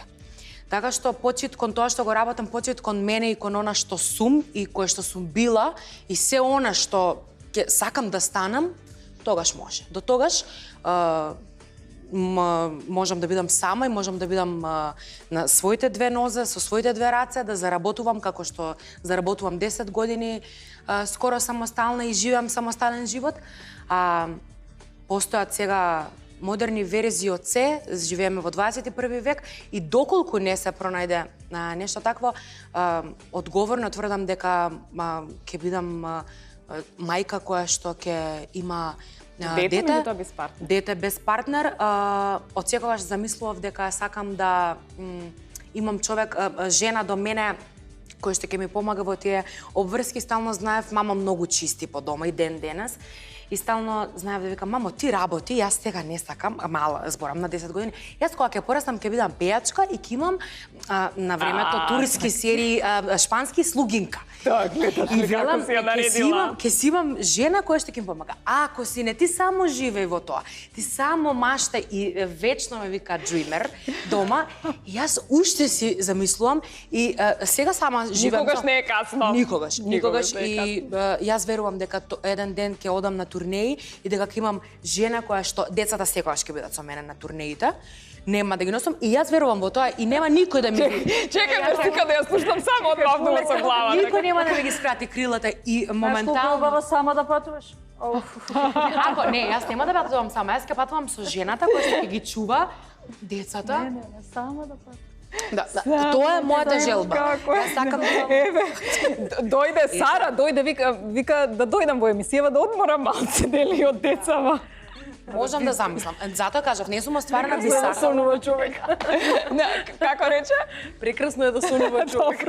Така што почит кон тоа што го работам, почит кон мене и кон она што сум и кое што сум била и се она што ќе сакам да станам, тогаш може. До тогаш можам да бидам сама и можам да бидам на своите две нозе, со своите две раце, да заработувам како што заработувам 10 години скоро самостална и живеам самостален живот. Постојат сега модерни верзии од се, живееме во 21 век и доколку не се пронајде нешто такво, одговорно тврдам дека ќе бидам мајка која што ќе има дете без партнер. Дете без партнер. Од секогаш замислував дека сакам да имам човек, жена до мене кој што ќе ми помага во тие обврски. Стално знаев, мама многу чисти по дома и ден денес. и стално знаев да викам, мамо, ти работи, јас сега не сакам, мала, зборам на 10 години. Јас кога ќе порастам ќе бидам пејачка и ќе имам на времето туриски серии шпански слугинка. Да, гледаш ли како си ја наредила? Ќе си имам жена која ќе ми помага. Ако си не ти само живеј во тоа, ти само машта и вечно ме вика dreamer дома, јас уште си замислувам и сега сама живеам. Никогаш не е касно. Никогаш и јас верувам дека еден ден ќе одам на турнеи и дека ќе имам жена која што децата секогаш ќе бидат со мене на турнеите. Нема да ги носам и јас верувам во тоа и нема никој да ми Чекај ме стика да ја слушам само од вавнула со главата. Никој нема да ми ги скрати крилата и моментално. Колку сама да патуваш? Ако не, јас нема да патувам сама, јас ќе патувам со жената која што ќе ги чува децата. Не, сама да патуваш. Да, тоа е мојата желба. Јас сакам да Дојде Сара, вика да дојдам во емисијава да одморам малце дели од децава. можам да замислам. Затоа кажав, не сум остварена би сакала. Сонува човек. Како рече? Прекрасно е да сонува човек.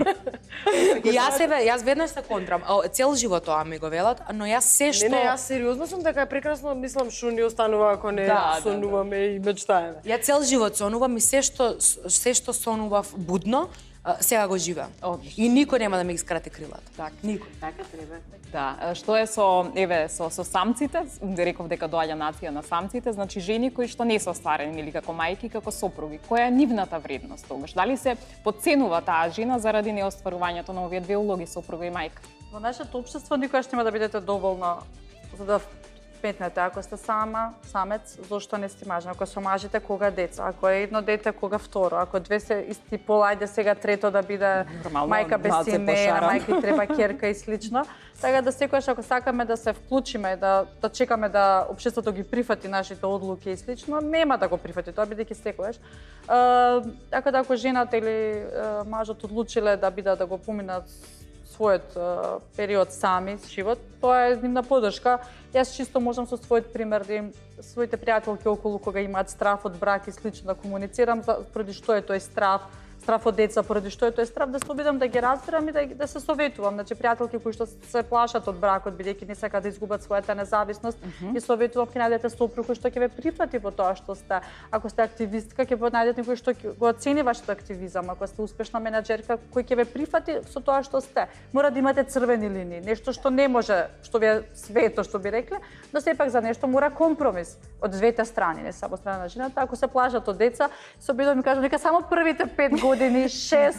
И јас веднаш се контрам. Цел живот тоа ми го велат, но јас се што Не, јас сериозно сум дека е прекрасно, мислам шо ни останува ако не сонуваме и мечтаеме. Ја цел живот сонувам и се што сонував будно, сега го живеам. И никој нема да ми ги скрати крилата. Так. Никој. Така треба. Да, што е со самците, реков дека доаѓа нација на самците, значи жени кои што не се остварени или како мајки, како сопруги. Која е нивната вредност тогаш? Дали се подценува таа жена заради неостварувањето на овие две улоги, сопруга и мајка? Во нашето општество никогаш нема да бидете доволна за да петнете. Ако сте самец, зошто не сте мажна? Ако се мажите, кога деца? Ако е едно дете, кога второ? Ако две се исти пол, ајде сега трето да биде мајка без сине, на мајки треба керка и слично. Така да секојаш ако сакаме да се вклучиме, да чекаме да општеството ги прифати нашите одлуки и слично, нема да го прифати тоа бидејќи секојаш. Така да ако жената или мажот одлучиле да бидат да го поминат својот период сами, живот, тоа е нивна поддршка. Јас чисто можам со својот пример да им своите пријателки околу кога имаат страв од брак и слично да комуницирам поради што е тој страв од деца, поради што е тој страв, да се обидам да ги разберам и да се советувам. Значи пријателки кои што се плашат од бракот бидејќи не сакаат да изгубат својата независност, и советувам ќе најдете сопруг кој што ќе ве прифати во тоа што сте. Ако сте активистка, ќе најдете некој што го оцени вашиот активизам. Ако сте успешна менаџерка, кој ќе ве прифати со тоа што сте. Мора да имате црвени линии, нешто што не може, што ви е свето, што би рекле, но сепак за нешто мора компромис од двете страни, не само страна на жената. Ако се плашат од деца, се обидувам и кажам нека само првите 5 години, 6,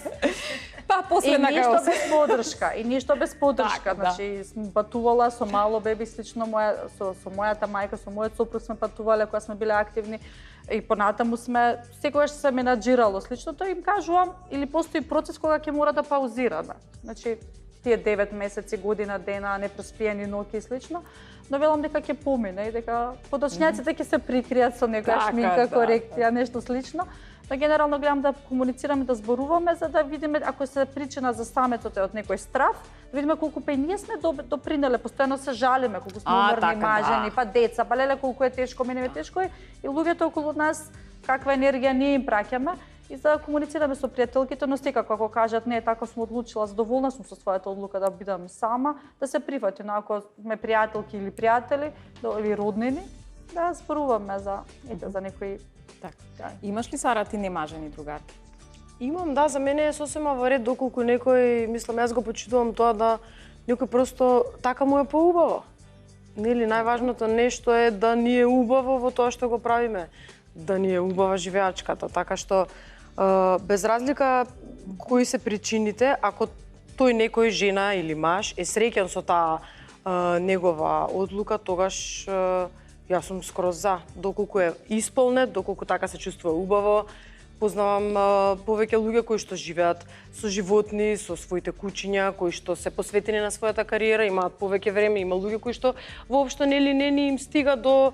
па после на ништо без поддршка, и ништо без поддршка. Так, да. Значи сум патувала со мало беби слично со мојата мајка, со мојот сопруг сме патувале кога сме биле активни и понатаму сме секогаш се менаџирало сличното, им кажувам или постои процес кога ќе мора да паузираме. Значи тие 9 месеци, година, дена, непроспиени ноќи и слично, но велам дека ќе помине и дека подочњаците ќе се прикријат со некоја шминка, корекција, нешто слично. Но генерално гледам да комуницираме, да зборуваме за да видиме ако се причина за самецот од некој страв, да видиме колку па и ние сме допринеле, постојано се жалиме колку сме уморни, мажени, па деца, па леле колку е тешко, мене е тешко и луѓето околу нас каква енергија ние им праќаме и за да комуницираме со пријателките, но секако ако кажат не, така сум одлучила, задоволна сум со својата одлука да бидам сама, да се прифати, но ако сме пријателки или пријатели или роднини, да зборуваме за некои. Так. Имаш ли, Сара, ти немажени другарки? Имам, да, за мене е сосема во ред доколку некој, мислам, јас го почитувам тоа да некој просто така му е поубаво. Нели, најважното нешто е да ни е убаво во тоа што го правиме, да ни е убава живеачката, така што без разлика кои се причините, ако тој некој жена или маж е среќен со таа негова одлука, тогаш јас сум скроз за, доколку е исполнет, доколку така се чувствува убаво. Познавам повеќе луѓе кои што живеат со животни, со своите кучиња, кои што се посветени на својата кариера, имаат повеќе време, има луѓе кои што воопшто не им стига до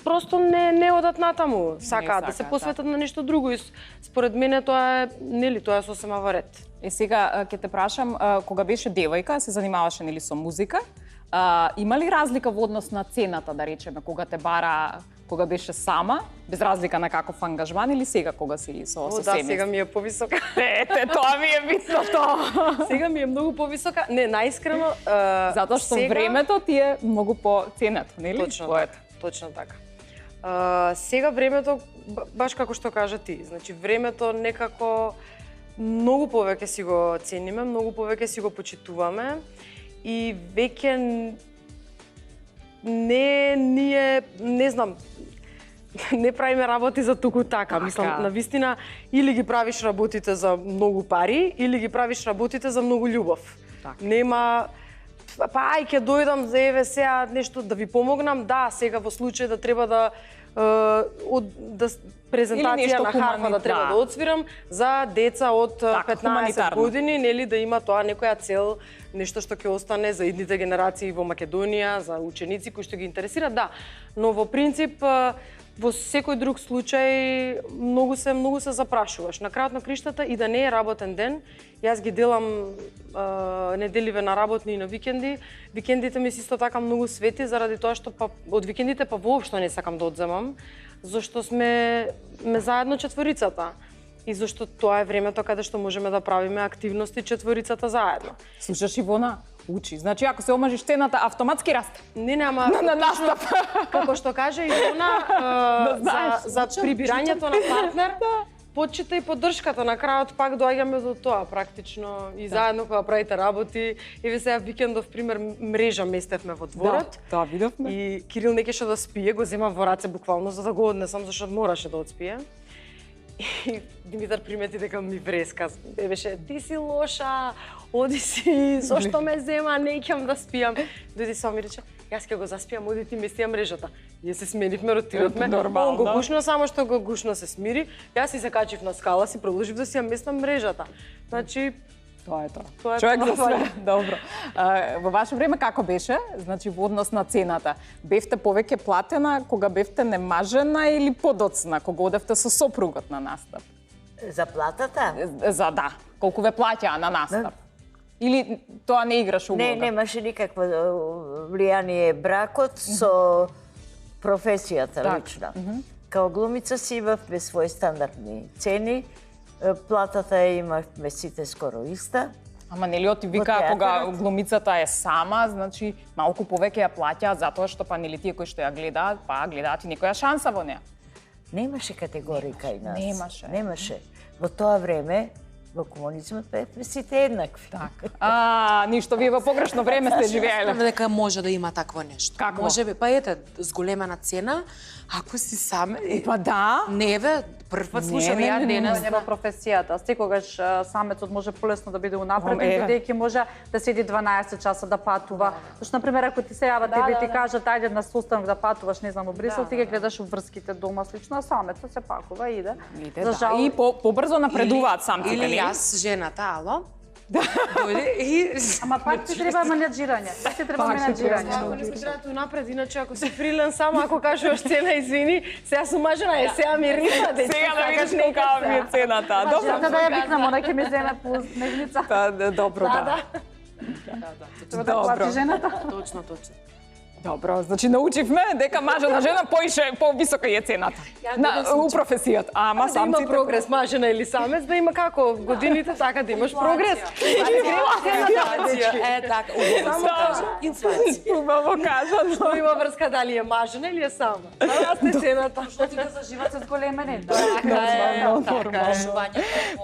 просто не одат натаму, сакаат да се посветат на нешто друго и според мене тоа е сосема во ред. Сега ќе те прашам, кога беше девојка, се занимаваше нели со музика, Има ли разлика во однос на цената, да речеме, кога те бара, кога беше сама, без разлика на каков ангажман, или сега кога си со Да, семејство? сега ми е повисока. Ете, тоа ми е битното. Сега ми е многу повисока. Не, наискрено, Затоа што сега... времето ти е многу по-ценето, нели? Точно Твоето. така, точно така. Сега времето, баш како што кажа ти, значи времето некако многу повеќе си го цениме, многу повеќе си го почитуваме и веќе не знам, не правиме работи за туку така. Мислам, навистина, или ги правиш работите за многу пари, или ги правиш работите за многу љубов. Нема, па ај ќе дојдам за еве сега нешто да ви помогнам, да, сега во случај да треба да презентација на харфа да треба да отсвирам за деца од 15 години, нели да има тоа некоја цел, нешто што ќе остане за идните генерации во Македонија, за ученици кои што ги интересира, да. Но во принцип во секој друг случај многу се запрашуваш. На крајот на криштата и да не е работен ден, јас ги делам неделиве на работни и на викенди. Викендите ми се исто така многу свети заради тоа што од викендите воопшто не сакам да одземам, зашто сме заедно четворицата. И зашто тоа е времето каде што можеме да правиме активности четворицата заедно. Слушаш, Ивона, учи. Значи, ако се омажиш цената, автоматски расте. Не, ама на настап. Како што каже Ивона, за прибирањето на партнер, почита и поддршката. На крајот пак доаѓаме до тоа, практично. И заедно кога правите работи, еве сега викендов пример мрежа местевме во дворот. Да, видовме. И Кирил не кеше да спие, го зема во раце буквално за да го однесам, зашто мораше да одспие. И Димитар примети дека ми вреска. Беше, ти си лоша, оди си, зошто ме зема, не ќам да спијам. Дојди само ми рече, јас ќе го заспијам, оди ти местија мрежата. Ние се сменивме, ротиравме. Он го гушно, само што го гушно се смири. Јас си се качив на скала, си продолжив да си ја местам мрежата. Значи, Тоа е тоа. Човек за све. Добро. Во ваше време како беше? Значи во однос на цената. Бевте повеќе платена кога бевте немажена или подоцна кога одевте со сопругот на настап? За платата? За да. Колку ве плаќаа на настап? Или тоа не играш улога? Не, немаше никакво влијание бракот со професијата лична. Као глумица си имавме своји стандардни цени. Платата имавме сите скоро иста. Ама нели оти вика кога глумицата е сама, значи малку повеќе ја плаќаат затоа што па нели тие кои што ја гледаат, па гледаат и некоја шанса во неа. Немаше категории кај нас. Немаше. Во тоа време во комунизмот бевме сите еднакви. Така. Ништо, вие во погрешно време сте живееле. Дека може да има такво нешто. Како? Може би, па ете, зголемена цена, ако си сам... Па да. Не бе, прв пат слушам ја денес. Не во професијата. Секогаш самецот може полесно да биде унапреден, бидејќи може да седи 12 часа да патува. Зашто, например, ако ти се јава тебе ти кажат ајде на состанок да патуваш, не знам, во Брисел, ти ги гледаш врските дома слично, а самецот се пакува и иде. За жал и побрзо напредуваат самците, или јас, жената, ало, дојде и... Ама пак ти треба менеджирање. Пак ти треба менеджирање. Ако не се напред, иначе ако си фриленс само, ако кажеш цена, извини, сега сум мажена, сега ми рифа, сега да видиш колка ми е цената. Добро. Да ја викнам, она ќе ми земе по снежница. Добро, да. Треба да плати жената. Точно. Добро, значи научивме дека мажена жена повисока е цената. У професијата. Ама самците... Да има прогрес, мажена или самец, да има како годините, така да имаш прогрес. Е, така, убаво кажа. Инфлација. Убаво кажа. Што има врска дали е мажена или е сама. Расте цената. Што ти да заживат со зголемени?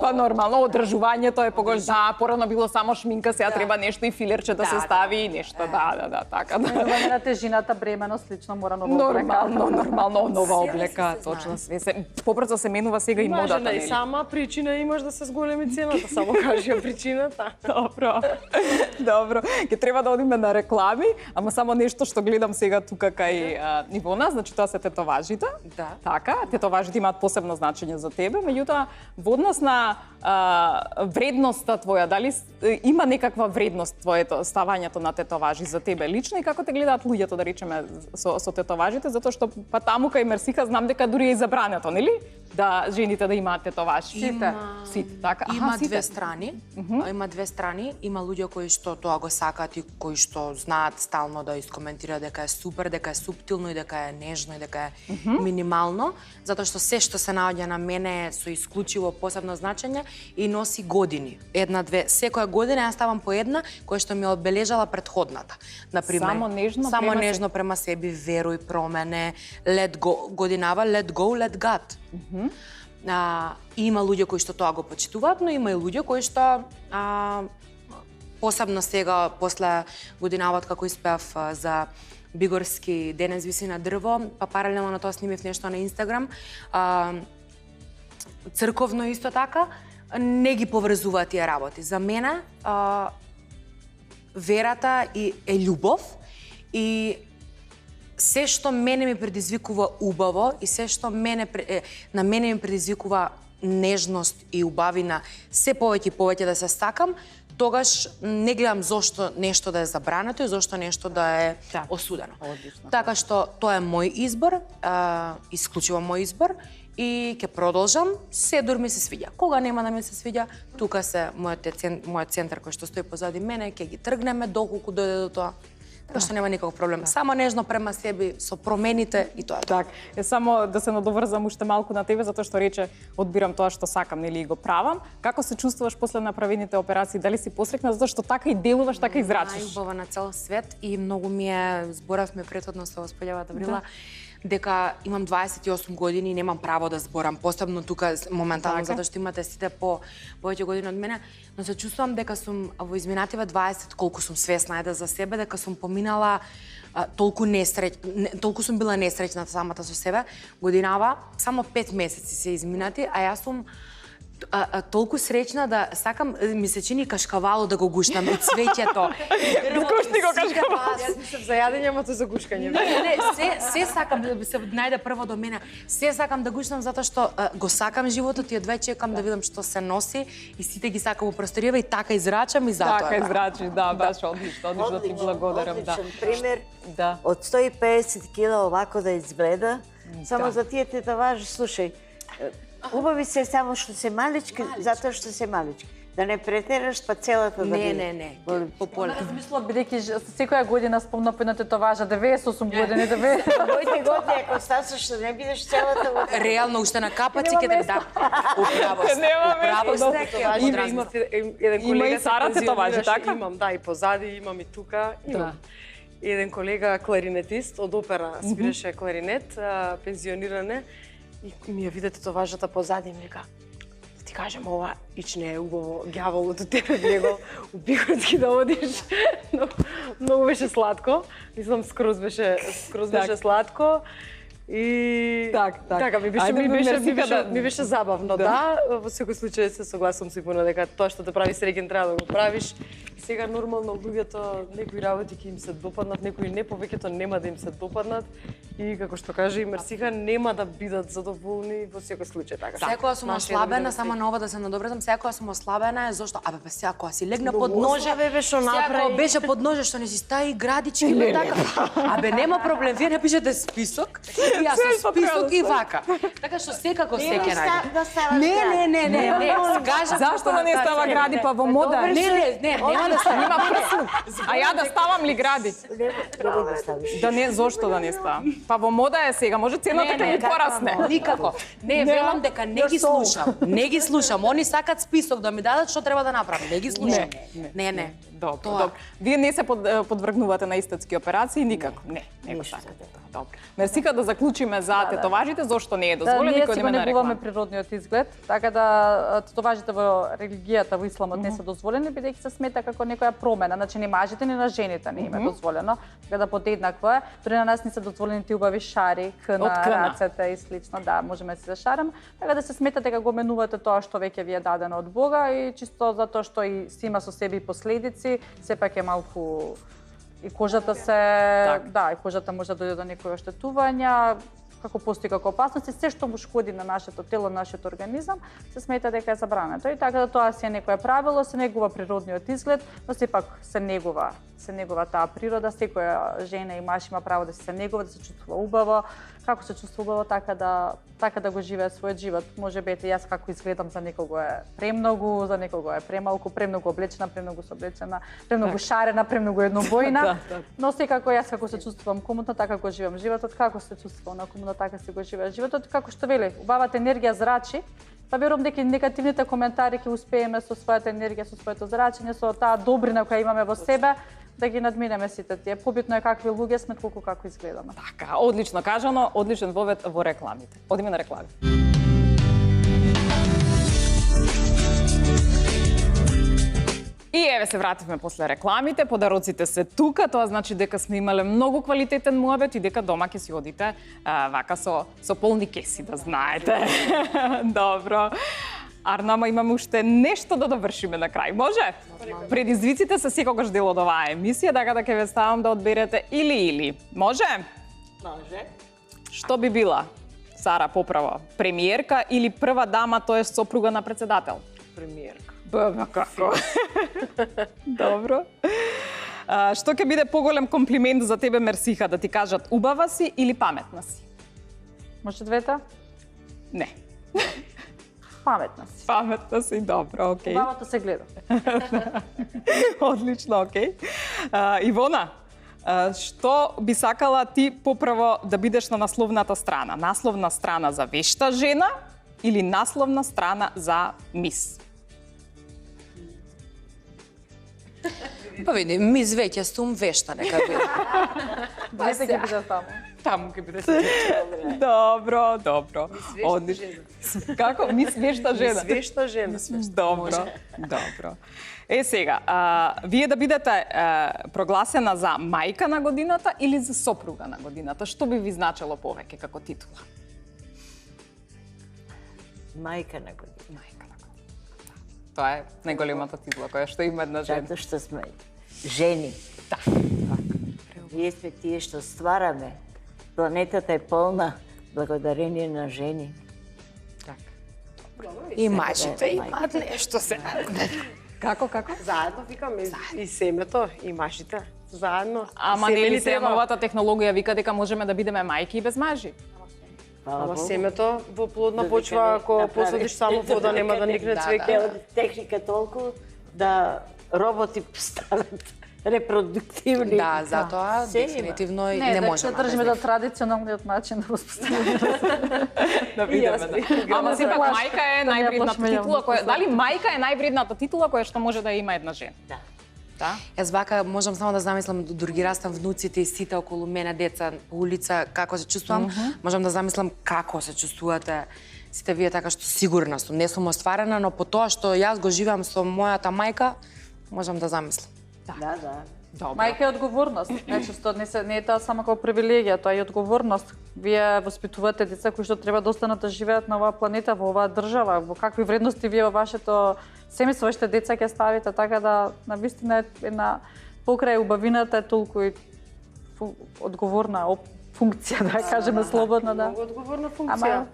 Па нормално, одржувањето е погош, да, порано било само шминка, сега треба нешто и филерче да се стави и нешто, да, така. Тежината, бременост, лично мора нова облека. Нормално, нова облека, точно све. Побрзо се менува сега и модата, нели? нели? И сама причина имаш да се зголеми цената, само кажи ја причината. Добро. Ќе треба да одиме на реклами, ама само нешто што гледам сега тука кај Ивона, значи тоа се тетоважите. Да. Така, тетоважите имаат посебно значење за тебе, меѓутоа во однос на вредноста твоја, дали има некаква вредност твоето ставањето на тетоважи за тебе лично и како те гледаат луѓето, да речеме, со тетоважите, затоа што па таму кај Мерсика знам дека дури е забрането, нели? да жените да имаат тетоважи? Сите, така. Има две страни. Има две страни. Има луѓе кои што тоа го сакаат и кои што знаат стално да искоментираат дека е супер, дека е суптилно и дека е нежно и дека е минимално, затоа што се што се наоѓа на мене е со исклучиво посебно значење и носи години. Една, две, секоја година јас ставам по една која што ми одбележала претходната. Например, само нежно према себе, веруј, промене, let go, годинава, let go, let God. Има луѓе кои што тоа го почитуваат, но има и луѓе кои што посебно сега после годинавот како испеав за Бигорски денес виси на дрво, па паралелно на тоа снимив нешто на Инстаграм. Црковно исто така, не ги поврзуваат тие работи. За мене верата е љубов и се што мене ми предизвикува убаво и се што на мене ми предизвикува нежност и убавина, се повеќе и повеќе да се сакам, тогаш не гледам зошто нешто да е забрането и зошто нешто да е осудено. Така што тоа е мој избор, исклучиво мој избор и ќе продолжам, се дур ми се свиѓа. Кога нема да ми се свиѓа, тука се мојот центар кој што стои позади мене, ќе ги тргнеме доколку дојде до тоа. Така што нема никаков проблем. Само нежно према себе со промените и тоа. Так, само да се надоврзам уште малку на тебе затоа што рече одбирам тоа што сакам, нели и го правам. Како се чувствуваш после направените операции? Дали си посрекна затоа што така и делуваш, така и зрачиш? Најубава на цел свет и многу ми е зборавме претходно со госпоѓава Добрила дека имам 28 години и немам право да зборам, посебно тука моментално затоа што имате сите повеќе години од мене, но се чувствувам дека сум во изминативе 20, колку сум свесна за себе, дека сум поминала толку сум била несреќна самата со себе. Годинава, само 5 месеци се изминати, а јас сум толку среќна да сакам, ми се чини кашкавало да го гушнам и цвеќето. Гушни го кашкавало. Јас мислам за јадење, ама тоа за гушкање. Не, се сакам да се најде прво до мене. Се сакам да гушнам затоа што го сакам животот и едва чекам да видам што се носи и сите ги сакам во просторијава и така израчам и затоа. Така израчиш, баш одлично ти благодарам, Одличен пример. Да. Од 150 кила овако да изгледа, само за тие тетоважи, слушај, убави се само што се малички, затоа што се малички. Да не претераш па целата да биде. Не. Пополе. Размислувам бидејќи секоја година спомна по една тетоважа, 98 години, 90. Моите години, ако стасаш, што не бидеш целата година. Реално уште на капаци ќе те да. Управо сте. Управо сте. Има еден колега и Сара тетоважи, така? Имам, да, и позади, имам и тука. Имам. Еден колега кларинетист од опера свиреше кларинет, пензиониране. И ми ја виде тетоважата позади и ми вика, да ти кажем, ова ичне е убаво, ѓаволот од тебе него, у Бигорски да одиш. Многу беше сладко, мислам скроз беше сладко. И така ми беше забавно, да. Во секој случај се согласувам сигурно дека тоа што те прави среќен треба да го правиш. И сега нормално луѓето некои работи ќе им се допаднат, некои не, повеќето нема да им се допаднат. И како што кажа и Мерсиха, нема да бидат задоволни во секој случај така. Секоја сум ослабена, само на ова да се надобрзам, секоја сум ослабена е зошто сега кога си легна под ноже, сега беше под ноже што не си стаи градички или така. Нема проблем, вие напишете список. И јас со список и вака. Така што секако се ќе најде. Не. Зашто да не става гради па во мода? Не, нема да става. Има прсук. А ја да ставам ли гради? Нема да ставиш. Да не, зошто да не ставам? Па во мода е сега, може цената да ми порасне. Никако. Не, велам дека не ги слушам. Не ги слушам. Они сакат список да ми дадат што треба да направам. Не ги слушам. Не. Добро. Вие не се подвргнувате на истетски операции никако? Не го сакате. Добро. Мерсика, да заклучиме за тетоважите, зошто не е дозволено и кој да нема на реклама. Ние си го негуваме природниот изглед, така да тетоважите во религијата, во исламот не се дозволени, бидејќи се смета како некоја промена, значи ни мажите ни на жените не им е дозволено, така да подеднакво е. Дори на нас не се дозволени ти убави шари, на рацете и слично, да, можеме да се зашараме, така да се смета дека го менувате тоа што веќе ви е дадено од Бога и чисто затоа што и си има со себе и последици, сепак е малку и кожата се, и кожата може да дојде до некои оштетувања. како постои како опасност и се што му шкоди на нашето тело, на нашиот организам, се смета дека е забрането. И така да тоа си е некое правило, се негува природниот изглед, но сепак се негува таа природа, секоја жена и маж има право да се негува, да се чувствува убаво, како се чувствува убаво така да го живее својот живот. Може би јас како изгледам за некого е премногу, за некого е премалку, премногу облечена, премногу соблечена, премногу шарена, премногу еднобојна. Но секако јас како се чувствувам комутно, така го живеам животот, како се чувствувам на комутно, така се го живее животот, како што вели, убавата енергија зрачи. Па верувам дека негативните коментари ќе успееме со својата енергија, со своето зрачење, со таа добрина која имаме во себе, да ги надминеме сите тие. Побитно е какви луѓе сме, колку како изгледаме. Така, одлично кажано, одличен вовед во рекламите. Одиме на реклами. И еве се вративме после рекламите, подароците се тука, тоа значи дека сме имале многу квалитетен муабет и дека дома ќе си одите вака со полни кеси, да знаете. Добро. Арнама, имаме уште нешто да довршиме на крај, може? Предизвиците се секогаш дел од оваа емисија, така да ќе ве ставам да одберете или. Може? Може. Што би била, Сара, поправо? Премиерка или прва дама, тоест сопруга на председател? Премиерка. Како? Добро. Што ќе биде поголем комплимент за тебе, Мерсиха, да ти кажат убава си или паметна си? Може двете? Не. Паметна си. Паметна си, добро, окей. Убавото се гледа. Одлично, окей. Ивона, што би сакала ти поправо да бидеш на насловната страна? Насловна страна за вешта жена или насловна страна за мис? Па види, мис веќе сум вешта нека биде. Двете ќе биде таму. Таму ќе биде се. Добро. Одлично. Како? Мис вешта жена? Мис вешта жена. Добро. Сега, вие да бидете прогласена за мајка на годината или за сопруга на годината, што би ви значело повеќе како титула? Мајка на година. Тоа е најголемата титула која што има една жена. Затоа што сме жени. Така. Ние сме тие што ствараме. Планетата е полна благодарение на жени. И мажите имаат нешто се. Како? Заедно викаме и семето, и мажите. Заедно. Ама Семе нели ни сега треба. новата технологија вика дека можеме да бидеме мајки и без мажи? Ама семето во плодна почва, ако посадиш само вода, нема да никне цвеќе. Техника толку да роботи стават репродуктивни. Да, затоа Се има. дефинитивно Не, не дека можеме. се држиме до традиционалниот начин да воспоставиме. Да видиме. Ама сепак мајка е највредната титула која дали мајка е највредната титула која што може да има една жена? Да. Јас вака можам само да замислам, дори ги растам внуците и сите околу мене деца по улица, како се чувствувам, можам да замислам како се чувствувате сите вие, така што сигурна сум, не сум остварена, но по тоа што јас го живеам со мојата мајка, можам да замислам. Да. Добро. Мајка е одговорност. Значи, што не е тоа само како привилегија, тоа е одговорност. Вие воспитувате деца кои што треба да останат да живеат на оваа планета, во оваа држава, во какви вредности вие во вашето семејство, вашите деца ќе ставите, така да навистина една покрај убавината е толку и одговорна функција, да кажеме слободно, да. Многу одговорна функција.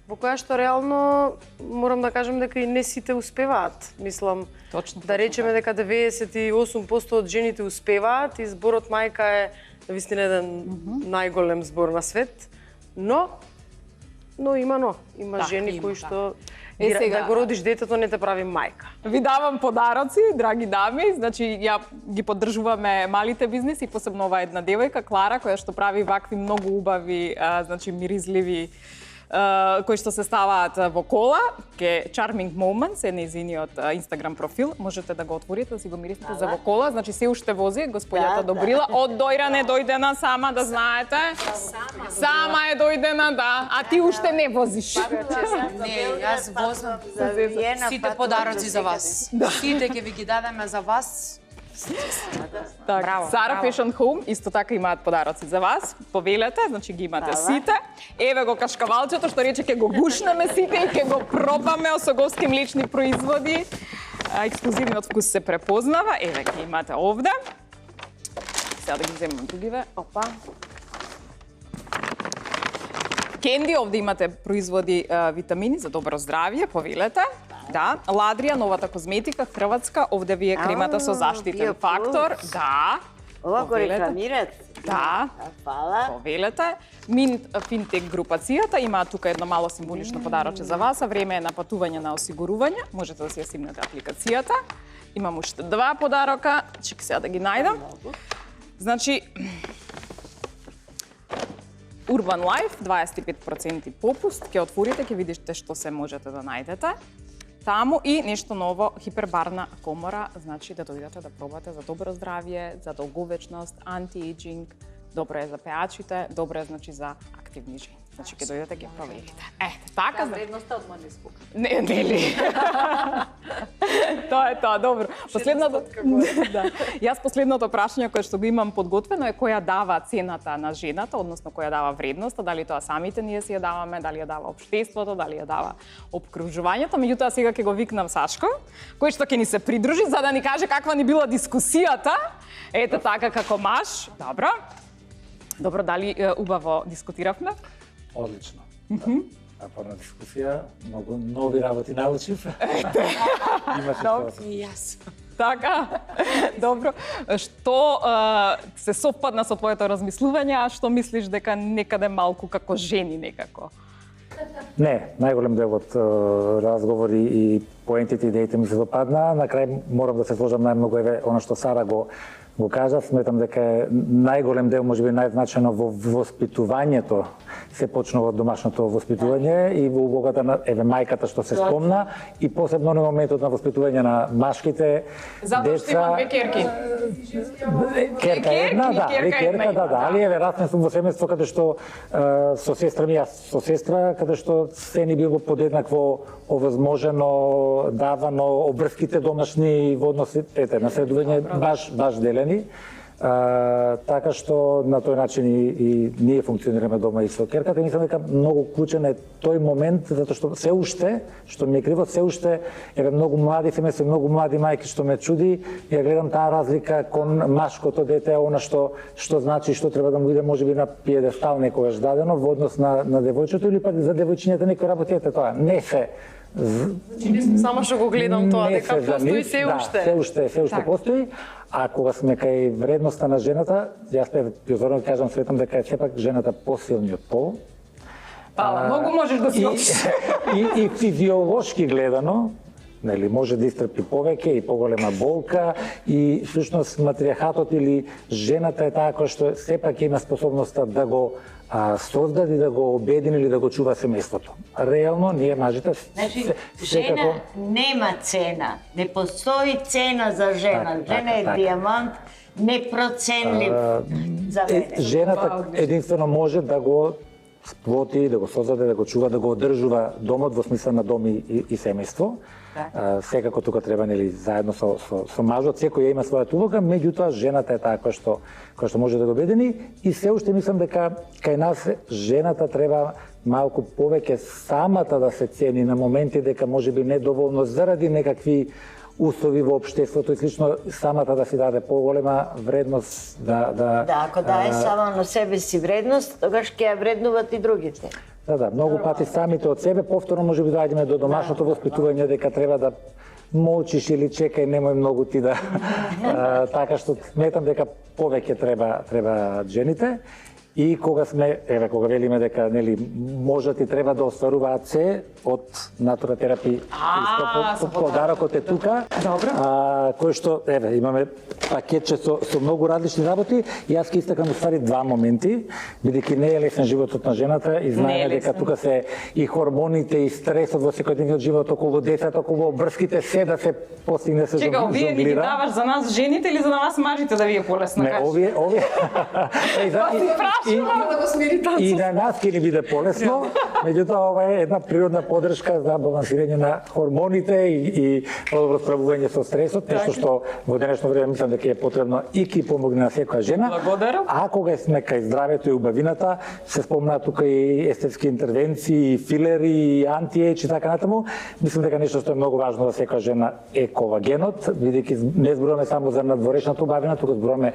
Во која што реално морам да кажам дека и не сите успеваат. Мислам, Точно. да речеме дека 98% од жените успеваат и зборот мајка е навистина еден најголем збор на свет, но има жени има, кои да. што сега- да го родиш детето не те прави мајка. Ви давам подароци, драги дами. Значи, ја ги поддржуваме малите бизниси, посебно оваа една девојка, Клара, која што прави вакви многу убави, значи миризливи кои што се ставаат во кола, ке Charming Moments е нејзиниот Инстаграм профил, можете да го отворите, да си го мириснете за во кола, значи се уште вози, господјата Да, Добрила, од Дојран е дојдена сама, да знаете. Сама е дојдена, да, а ти уште не возиш. Не, јас возам сите подароци за вас. Сите ќе ви ги дадеме за вас. Так, Браво, Сара браво. Fashion Home исто така имаат подароци за вас. Повелете, значи ги имате сите. Еве го кашкавалчето што рече ќе го гушнеме сите и ќе го пробаме осоговски млечни производи. Ексклузивниот вкус се препознава. Еве ги имате овде. Сега да ги земам другиве. Опа. Кенди, овде имате производи витамини за добро здравје, повелете. Да, Ладрија, новата козметика, хрватска, овде ви е кремата со заштитен фактор. Да. Ова го повелете. рекламират? Да. Фала. Повелете. Финтек групацијата има тука едно мало символично подароче за вас, а време е на патување на осигурување. Можете да си ја симнете апликацијата. Имам уште 2 подарока, чек сега да ги најдам. Значи, Urban Life, 25% попуст, ќе отворите, ќе видите што се можете да најдете. Таму и нешто ново, хипербарна комора, значи да дојдете да пробате за добро здравје, за долговечност, анти-ејджинг, добро е за пеачите, добро е значи за активни жени. Значи ќе дојдете ќе проверите. Така за Вредноста од мене спука. Не, нели. Тоа е тоа, добро. Последното да. Јас последното прашање кое што го имам подготвено е која дава цената на жената, односно која дава вредноста, дали тоа самите ние си ја даваме, дали ја дава општеството, дали ја дава опкружувањето. Меѓутоа сега ќе го викнам Сашко, кој што ќе ни се придружи за да ни каже каква ни била дискусијата. Ете така како маш. Добро. Добро, дали убаво дискутиравме? Одлично. Напорна дискусија, многу нови работи научив. Имаше тоа. И јас. Така, добро. Што се совпадна со твоето размислување, а што мислиш дека некаде малку како жени некако? Не, најголем дел од разговори и поентите, идеите ми се допадна. На крај морам да се сложам најмногу еве она што Сара го кажа, сметам дека е најголем дел, можеби најзначено во воспитувањето се почнува од домашното воспитување и во улогата на еве мајката што се спомна и посебно на моментот на воспитување на машките Затоа што има две керки. Керка една, да, керка, да, али еве раснем сум во семејство каде што со сестра ми, јас со сестра, каде што се ни било подеднакво овозможено, давано, обврските домашни во односите, наследување баш делени. Така што на тој начин и ние функционираме дома и со керката. Мислам дека многу клучен е тој момент, затоа што се уште, што ми е криво, се уште еве многу млади семејства, многу млади мајки што ме чуди, ја гледам таа разлика кон машкото дете, она што значи што треба да му биде можеби на пиедестал некогаш дадено во однос на девојчето или пак за девојчињата некои работи, ете тоа не се. Само што го гледам тоа, дека постои се уште. Да, се уште постои. А кога сме кај вредноста на жената, јас призорно кажам, светам дека е сепак жената посилниот пол. Многу можеш да си и физиолошки гледано, нели, може да истрпи повеќе и поголема болка и всушност матриархатот или жената е таа која што сепак има способноста да го создаде, да го обедини или да го чува семејството. Реално, ние мажите... Значи, жена нема цена. Не постои цена за жена. Жена е дијамант, непроценлив за мене. Жената единствено може да го сплоти, да го создаде, да го чува, да го одржува домот во смисла на дом и семејство. Секако тука треба нели заедно со мажот, секој ја има својата улога, меѓутоа жената е таа која што може да го обедини и се уште мислам дека кај нас жената треба малку повеќе самата да се цени на моменти дека можеби недоволно заради некакви услови во општеството и слично, самата да си даде поголема вредност Да, ако дае само на себе си вредност, тогаш ќе ја вреднуваат и другите. Да, многу пати самите од себе, повторно можеби доаѓаме до домашното воспитување дека треба да молчиш или чекај, немој многу ти да така што сметам дека повеќе треба жените. И кога велиме дека нели можат и треба да остваруваат се од натуротерапи, подарокот е тука. Добро. Кој што имаме пакетче со многу различни работи. Јас ќе истакам уствари два моменти, бидејќи не е лесен животот на жената и знаеме дека тука се и хормоните и стресот во секојдневниот живот околу децата, околу обврските, се да се постигне се жонглира. Чека, овие ни ги даваш за нас жените или за нас мажите да ви е полесно? Не, овие и на нас ќе ни биде полесно, меѓутоа ова е една природна подршка за балансирање на хормоните и подобро справување со стресот, нешто што во денешно време мислам дека е потребно и ќе помогне на секоја жена. Благодарам. А кога сме кај здравето и убавината, се спомна тука и естетски интервенции, филери, и анти-ејдж и така натаму, мислам дека нешто што е многу важно за секоја жена е колагенот, бидејќи не зборуваме само за надворешната убавина, туку зборуваме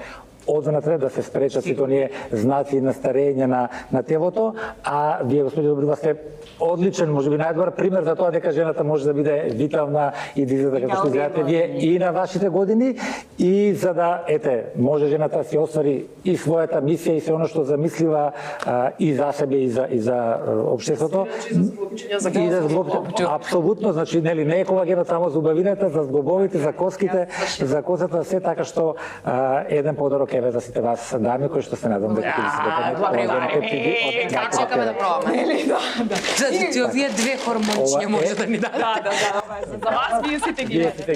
одвнатре да се спречат сите оние знаци на старење на телото, а вие, господи Добрива, сте одличен, можеби најдобар пример за тоа дека жената може да биде витална и да изгледа како што изгледате вие и на вашите години, и за да, може жената да си оствари и својата мисија и се оно што замислива и за себе и за општеството. И за зглобите. Апсолутно, значи не е колагенот само за убавината, за зглобовите, за коските, за косата, се така што еден подарок еве за сите вас дами кои што се надам дека ќе ви се допаднат. Како чекаме да пробаме? Зато ти овие две хормончиња може да ни дадат. За вас вие сите ги имате.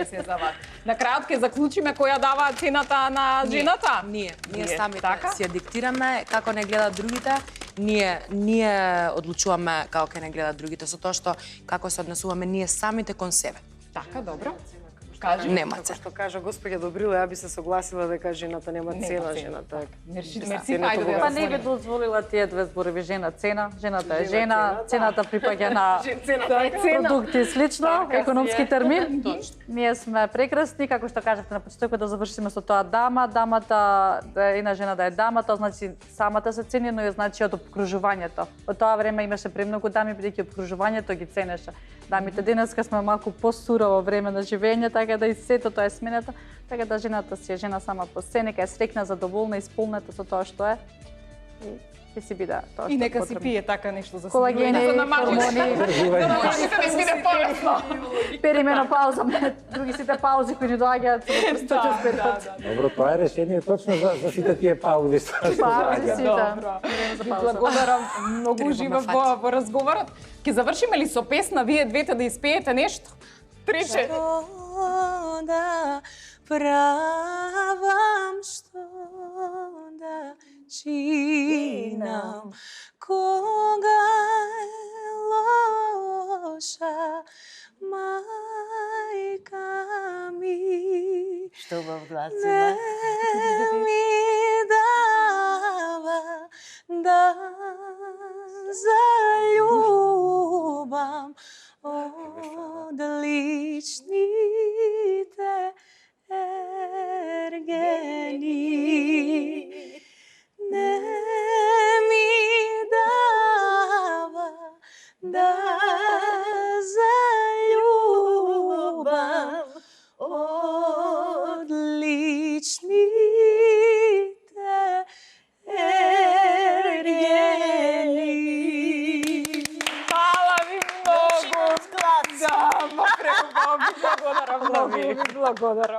Се за вас. На крајот ќе заклучиме која дава цената на жената? Ние самите си ја диктираме како не гледат другите. Ние одлучуваме како ќе не гледат другите со тоа што како се однесуваме ние самите кон себе. Така, добро. Кажи. Нема Како цена. што кажа господја Добрила, ја би се согласила дека жената нема цена, жената. Мерси, Цената ајде Па не би дозволила тие две зборови жена цена. Жената е жена, цената припаѓа на продукти и слично, економски термин. Ние сме прекрасни, како што кажавте на почетокот, да завршиме со тоа дама. Дамата, една жена да е дама, тоа значи самата се цени, но и значи од обкружувањето. Од тоа време имаше премногу дами, бидејќи обкружувањето ги ценеше. Дамите денеска сме малку посурово време на живење, така да и сето тоа е сменето, така да жената си е жена сама по себе, нека е срекна, задоволна, исполнета со тоа што е. И ќе си биде тоа што И нека си потребно. пие така нешто за Колагени, за намажите. хормони, Да не биде полесно. перименопауза, други сите паузи кои ни доаѓаат во прсточен период. Добро, тоа е решение точно за сите тие паузи што Паузи доаѓаат. сите. Благодарам, многу уживав во разговорот. Ќе завршиме ли со песна вие двете да испеете нешто? Триче. Што да правам, што да чинам, кога е лоша мајка ми. Што во глас Не има? ми дава да заљубам од личните ергени. Не ми дава да заљубам од личните ергени. Фала ви многу. Да, ма преубаво, благодарам многу, ви благодарам.